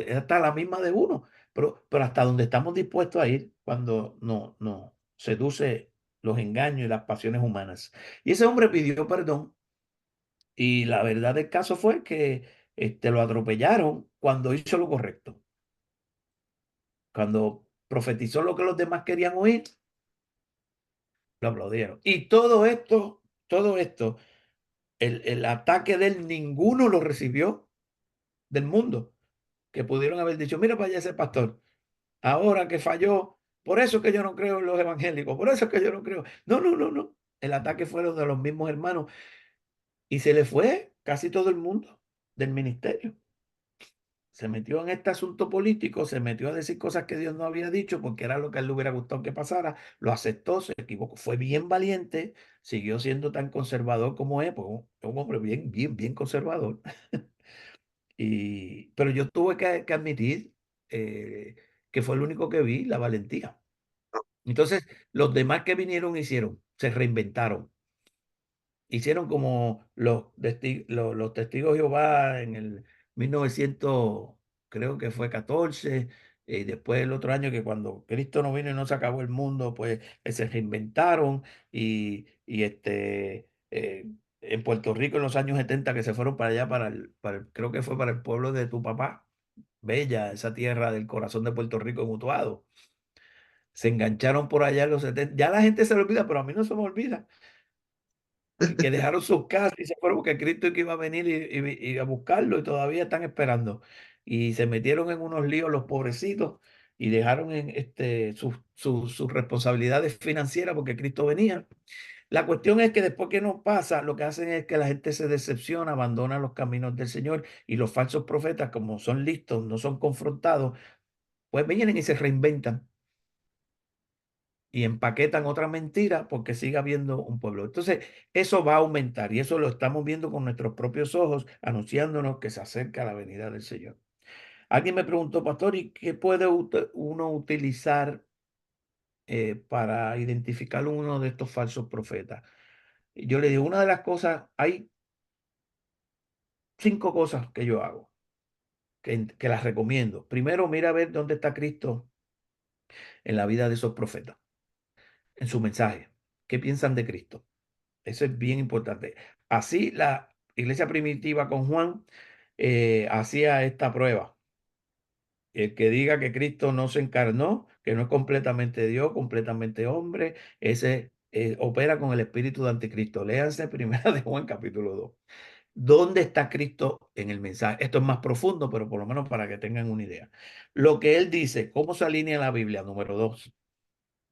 es hasta la misma de uno, pero hasta donde estamos dispuestos a ir cuando no seduce los engaños y las pasiones humanas. Y ese hombre pidió perdón y la verdad del caso fue que lo atropellaron cuando hizo lo correcto. Cuando profetizó lo que los demás querían oír, lo aplaudieron. Y todo esto, el ataque de él, ninguno lo recibió del mundo, que pudieron haber dicho, mira para allá ese pastor, ahora que falló, por eso es que yo no creo en los evangélicos, por eso es que yo no creo. No, no, no, no. El ataque fue de los mismos hermanos y se le fue casi todo el mundo del ministerio. Se metió en este asunto político, se metió a decir cosas que Dios no había dicho porque era lo que a él le hubiera gustado que pasara, lo aceptó, se equivocó, fue bien valiente, siguió siendo tan conservador como es, pues un hombre bien, bien, bien conservador. Pero yo tuve que admitir que fue el único que vi la valentía. Entonces, los demás que vinieron hicieron, se reinventaron. Hicieron como los testigos de Jehová en el 1900, creo que fue 14, y después el otro año que cuando Cristo no vino y no se acabó el mundo, pues se reinventaron en Puerto Rico en los años 70 que se fueron para allá, creo que fue para el pueblo de tu papá, Bella, esa tierra del corazón de Puerto Rico en Utuado. Se engancharon por allá en los 70. Ya la gente se lo olvida, pero a mí no se me olvida que dejaron sus casas y se fueron porque Cristo que iba a venir y a buscarlo y todavía están esperando. Y se metieron en unos líos los pobrecitos y dejaron en sus responsabilidades financieras porque Cristo venía. La cuestión es que después que nos pasa, lo que hacen es que la gente se decepciona, abandona los caminos del Señor y los falsos profetas, como son listos, no son confrontados, pues vienen y se reinventan y empaquetan otra mentira porque sigue habiendo un pueblo. Entonces, eso va a aumentar y eso lo estamos viendo con nuestros propios ojos, anunciándonos que se acerca la venida del Señor. Alguien me preguntó, pastor, ¿y qué puede uno utilizar para identificar uno de estos falsos profetas? Y yo le digo, una de las cosas, hay 5 cosas que yo hago, que las recomiendo. Primero, mira a ver dónde está Cristo en la vida de esos profetas, en su mensaje. ¿Qué piensan de Cristo? Eso es bien importante. Así la iglesia primitiva con Juan hacía esta prueba. El que diga que Cristo no se encarnó, que no es completamente Dios, completamente hombre, ese opera con el espíritu de anticristo. Léanse primera de Juan capítulo 2. ¿Dónde está Cristo en el mensaje? Esto es más profundo, pero por lo menos para que tengan una idea. Lo que él dice, ¿cómo se alinea la Biblia? Número 2.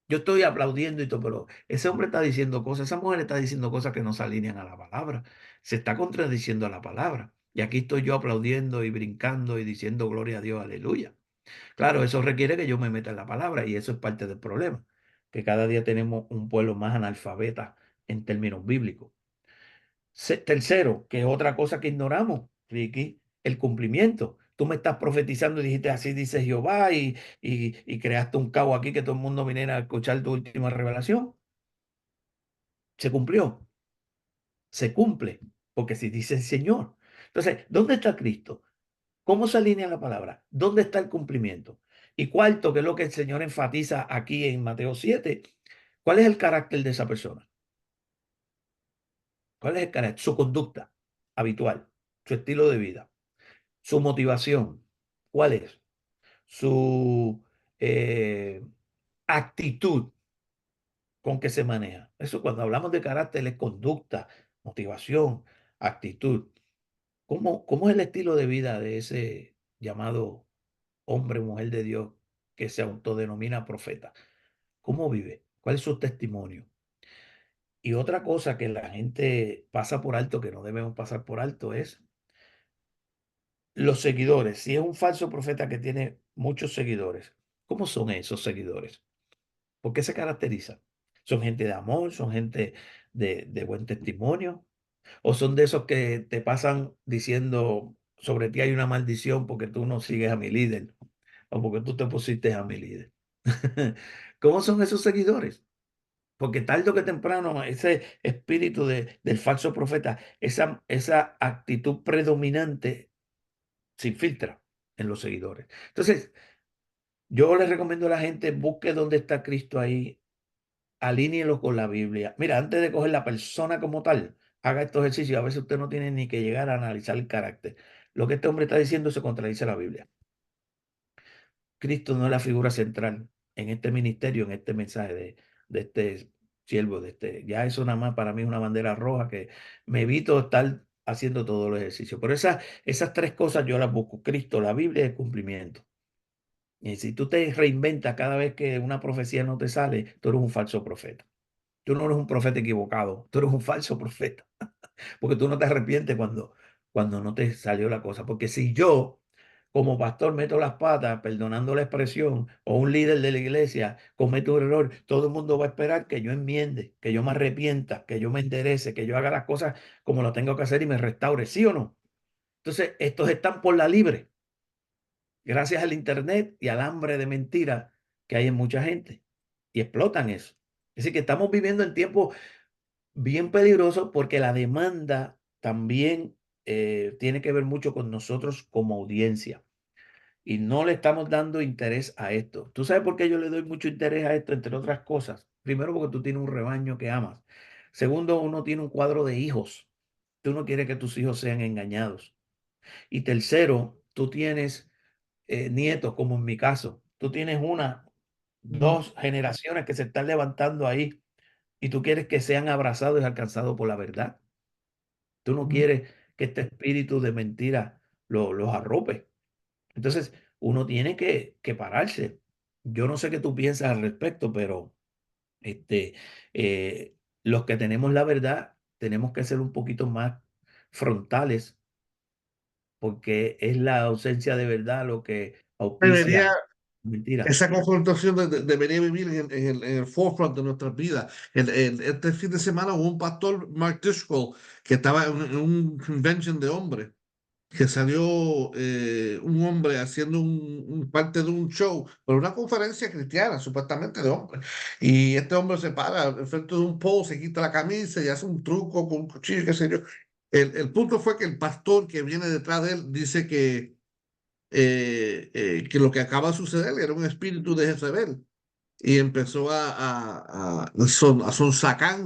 Yo estoy aplaudiendo y todo, pero ese hombre está diciendo cosas, esa mujer está diciendo cosas que no se alinean a la palabra. Se está contradiciendo a la palabra. Y aquí estoy yo aplaudiendo y brincando y diciendo gloria a Dios, aleluya. Claro, eso requiere que yo me meta en la palabra y eso es parte del problema, que cada día tenemos un pueblo más analfabeta en términos bíblicos. Tercero, que es otra cosa que ignoramos, Ricky, el cumplimiento. Tú me estás profetizando y dijiste, así dice Jehová, y creaste un caos aquí que todo el mundo viniera a escuchar tu última revelación. Se cumplió. se cumple, porque si dice el Señor. Entonces, ¿dónde está Cristo? ¿Cómo se alinea la palabra? ¿Dónde está el cumplimiento? Y cuarto, que es lo que el Señor enfatiza aquí en Mateo 7, ¿cuál es el carácter de esa persona? ¿Cuál es el carácter? Su conducta habitual, su estilo de vida, su motivación. ¿Cuál es? Su actitud con que se maneja. Eso cuando hablamos de carácter es conducta, motivación, actitud. ¿Cómo es el estilo de vida de ese llamado hombre o mujer de Dios que se autodenomina profeta? ¿Cómo vive? ¿Cuál es su testimonio? Y otra cosa que la gente pasa por alto, que no debemos pasar por alto, es los seguidores. Si es un falso profeta que tiene muchos seguidores, ¿cómo son esos seguidores? ¿Por qué se caracterizan? ¿Son gente de amor? ¿Son gente de buen testimonio? ¿O son de esos que te pasan diciendo sobre ti hay una maldición porque tú no sigues a mi líder o porque tú te pusiste a mi líder? ¿Cómo son esos seguidores? Porque tarde o que temprano ese espíritu del falso profeta, esa actitud predominante se infiltra en los seguidores. Entonces, yo les recomiendo a la gente, busque dónde está Cristo ahí, alíñelo con la Biblia. Mira, antes de coger la persona como tal, haga estos ejercicios. A veces usted no tiene ni que llegar a analizar el carácter. Lo que este hombre está diciendo se contradice a la Biblia. Cristo no es la figura central en este ministerio, en este mensaje de este siervo, ya eso nada más para mí es una bandera roja que me evito estar haciendo todos los ejercicios. Por esas tres cosas yo las busco: Cristo, la Biblia y el cumplimiento. Y si tú te reinventas cada vez que una profecía no te sale, tú eres un falso profeta. Tú no eres un profeta equivocado, tú eres un falso profeta, porque tú no te arrepientes cuando no te salió la cosa. Porque si yo, como pastor, meto las patas, perdonando la expresión, o un líder de la iglesia comete un error, todo el mundo va a esperar que yo enmiende, que yo me arrepienta, que yo me enderece, que yo haga las cosas como lo tengo que hacer y me restaure, ¿sí o no? Entonces, estos están por la libre, gracias al internet y al hambre de mentira que hay en mucha gente, y explotan eso. Es decir, que estamos viviendo en tiempos bien peligroso porque la demanda también tiene que ver mucho con nosotros como audiencia y no le estamos dando interés a esto. ¿Tú sabes por qué yo le doy mucho interés a esto, entre otras cosas? Primero, porque tú tienes un rebaño que amas. Segundo, uno tiene un cuadro de hijos. Tú no quieres que tus hijos sean engañados. Y tercero, tú tienes nietos, como en mi caso. Tú tienes una, dos generaciones que se están levantando ahí y tú quieres que sean abrazados y alcanzados por la verdad. Tú no quieres que este espíritu de mentira los arrope. Entonces, uno tiene que pararse. Yo no sé qué tú piensas al respecto, pero este, los que tenemos la verdad tenemos que ser un poquito más frontales porque es la ausencia de verdad lo que Debería, auspicia mentira. esa confrontación debería vivir en el forefront de nuestras vidas. Este fin de semana hubo un pastor, Mark Driscoll, que estaba en un convention de hombres, que salió un hombre haciendo parte de un show, por una conferencia cristiana, supuestamente de hombres. Y este hombre se para enfrente de un pole, se quita la camisa y hace un truco con un cuchillo, qué sé yo. El punto fue que el pastor que viene detrás de él dice que lo que acaba de suceder era un espíritu de Jezebel y empezó a sonsacar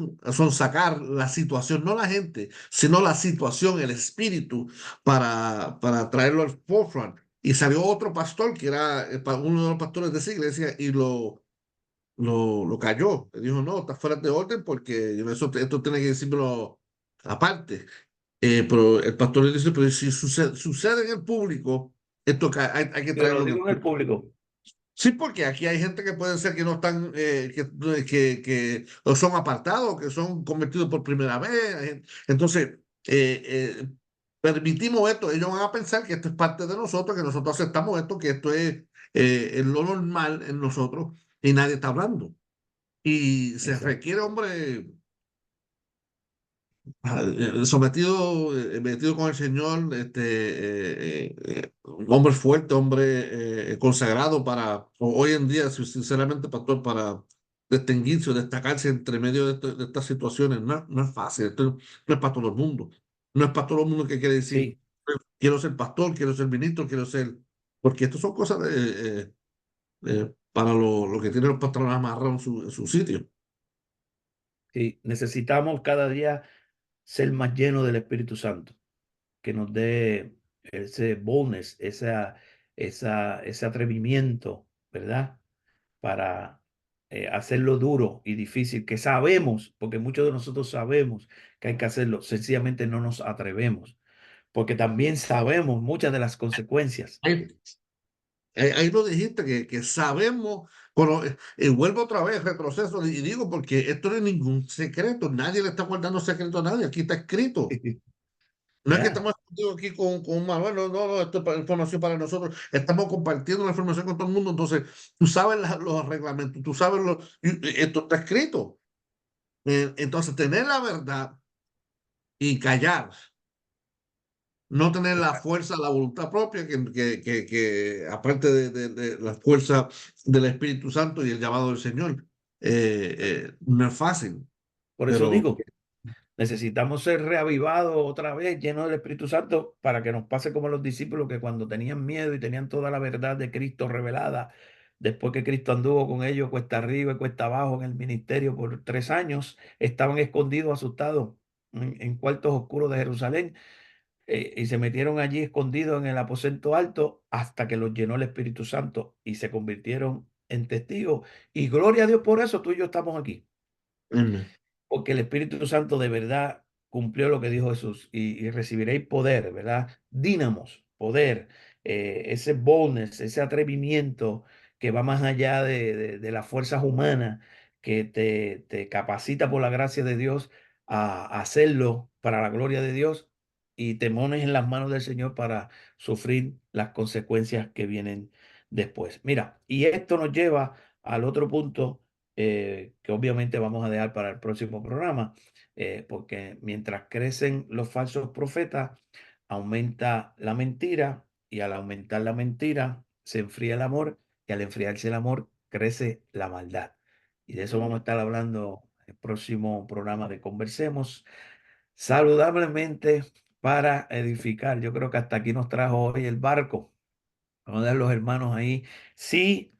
la situación, no la gente, sino la situación, el espíritu, para traerlo al forefront. Y salió otro pastor, que era uno de los pastores de esa iglesia, y lo cayó. Le dijo, no, está fuera de orden porque esto tiene que decirlo aparte. Pero el pastor le dice, pero si sucede en el público, hay que Yo lo traerlo en digo en el público. Sí, porque aquí hay gente que puede ser que no están, que o son apartados, que son convertidos por primera vez. Entonces, permitimos esto. Ellos van a pensar que esto es parte de nosotros, que nosotros aceptamos esto, que esto es lo normal en nosotros y nadie está hablando. Y se Exacto. requiere, hombre, sometido, metido con el Señor, un hombre fuerte, hombre consagrado para, hoy en día, sinceramente, pastor, distinguirse o destacarse entre medio de estas situaciones. No es fácil, esto no es para todo el mundo. No es para todo el mundo que quiere decir, Sí, quiero ser pastor, quiero ser ministro, quiero ser... Porque esto son cosas para lo que tienen los pantalones amarrados en su sitio. sí, necesitamos cada día ser más llenos del Espíritu Santo, que nos dé ese boldness, ese atrevimiento, ¿verdad? Para hacerlo duro y difícil, que sabemos, porque muchos de nosotros sabemos que hay que hacerlo, sencillamente no nos atrevemos, porque también sabemos muchas de las consecuencias. Ahí, ahí lo dijiste, que sabemos, vuelvo otra vez, retroceso, y digo porque esto no es ningún secreto, nadie le está guardando secreto a nadie, aquí está escrito. No es que Ya, estamos escondidos aquí con un manual, no, esto es información para nosotros. Estamos compartiendo la información con todo el mundo. Entonces, tú sabes los reglamentos, tú sabes esto está escrito. Entonces, tener la verdad y callar, no tener la exacto. fuerza, la voluntad propia, que aparte de la fuerza del Espíritu Santo y el llamado del Señor, no es fácil, Por eso pero digo, necesitamos ser reavivados otra vez, llenos del Espíritu Santo, para que nos pase como a los discípulos que cuando tenían miedo y tenían toda la verdad de Cristo revelada, después que Cristo anduvo con ellos cuesta arriba y cuesta abajo en el ministerio por 3 años, estaban escondidos, asustados en cuartos oscuros de Jerusalén, y se metieron allí escondidos en el aposento alto hasta que los llenó el Espíritu Santo y se convirtieron en testigos. Y gloria a Dios por eso, tú y yo estamos aquí, mm, porque el Espíritu Santo de verdad cumplió lo que dijo Jesús y recibiréis poder, ¿verdad? Dínamos, poder, ese boldness, ese atrevimiento que va más allá de las fuerzas humanas, que te capacita por la gracia de Dios a hacerlo para la gloria de Dios y te pones en las manos del Señor para sufrir las consecuencias que vienen después. Mira, y esto nos lleva al otro punto que obviamente vamos a dejar para el próximo programa, porque mientras crecen los falsos profetas, aumenta la mentira y al aumentar la mentira se enfría el amor y al enfriarse el amor crece la maldad. Y de eso vamos a estar hablando en el próximo programa de Conversemos saludablemente para edificar. Yo creo que hasta aquí nos trajo hoy el barco. Vamos a dar los hermanos ahí. Sí,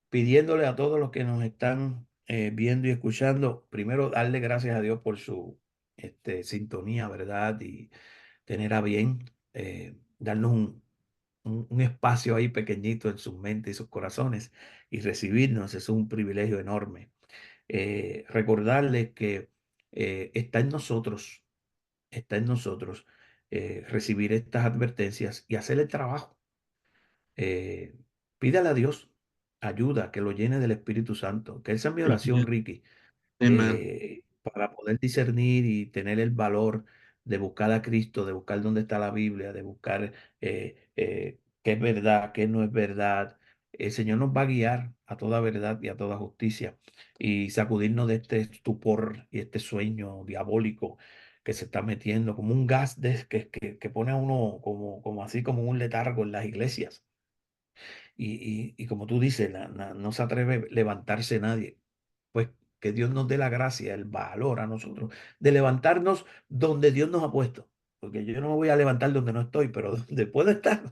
pidiéndole a todos los que nos están viendo y escuchando, primero darle gracias a Dios por su sintonía, ¿verdad? Y tener a bien darnos un espacio ahí pequeñito en sus mentes y sus corazones y recibirnos, es un privilegio enorme. Recordarles que está en nosotros recibir estas advertencias y hacer el trabajo. Eh, Pídale a Dios ayuda, que lo llene del Espíritu Santo. Que esa es mi oración, Ricky, amen. para poder discernir y tener el valor de buscar a Cristo, de buscar dónde está la Biblia, de buscar qué es verdad, qué no es verdad. El Señor nos va a guiar a toda verdad y a toda justicia y sacudirnos de este estupor y este sueño diabólico que se está metiendo como un gas que pone a uno como así como un letargo en las iglesias y como tú dices, no se atreve a levantarse nadie. Pues que Dios nos dé la gracia, el valor a nosotros de levantarnos donde Dios nos ha puesto. Porque yo no me voy a levantar donde no estoy, pero donde puedo estar,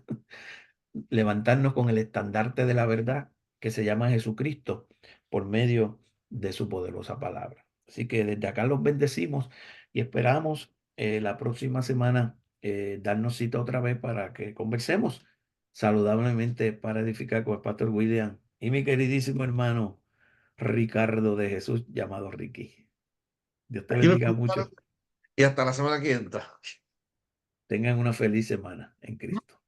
levantarnos con el estandarte de la verdad que se llama Jesucristo por medio de su poderosa palabra. Así que desde acá los bendecimos y esperamos la próxima semana darnos cita otra vez para que conversemos saludablemente para edificar con el pastor William y mi queridísimo hermano Ricardo de Jesús, llamado Ricky. Dios te Aquí me bendiga escucharon mucho. y hasta la semana que entra. Tengan una feliz semana en Cristo.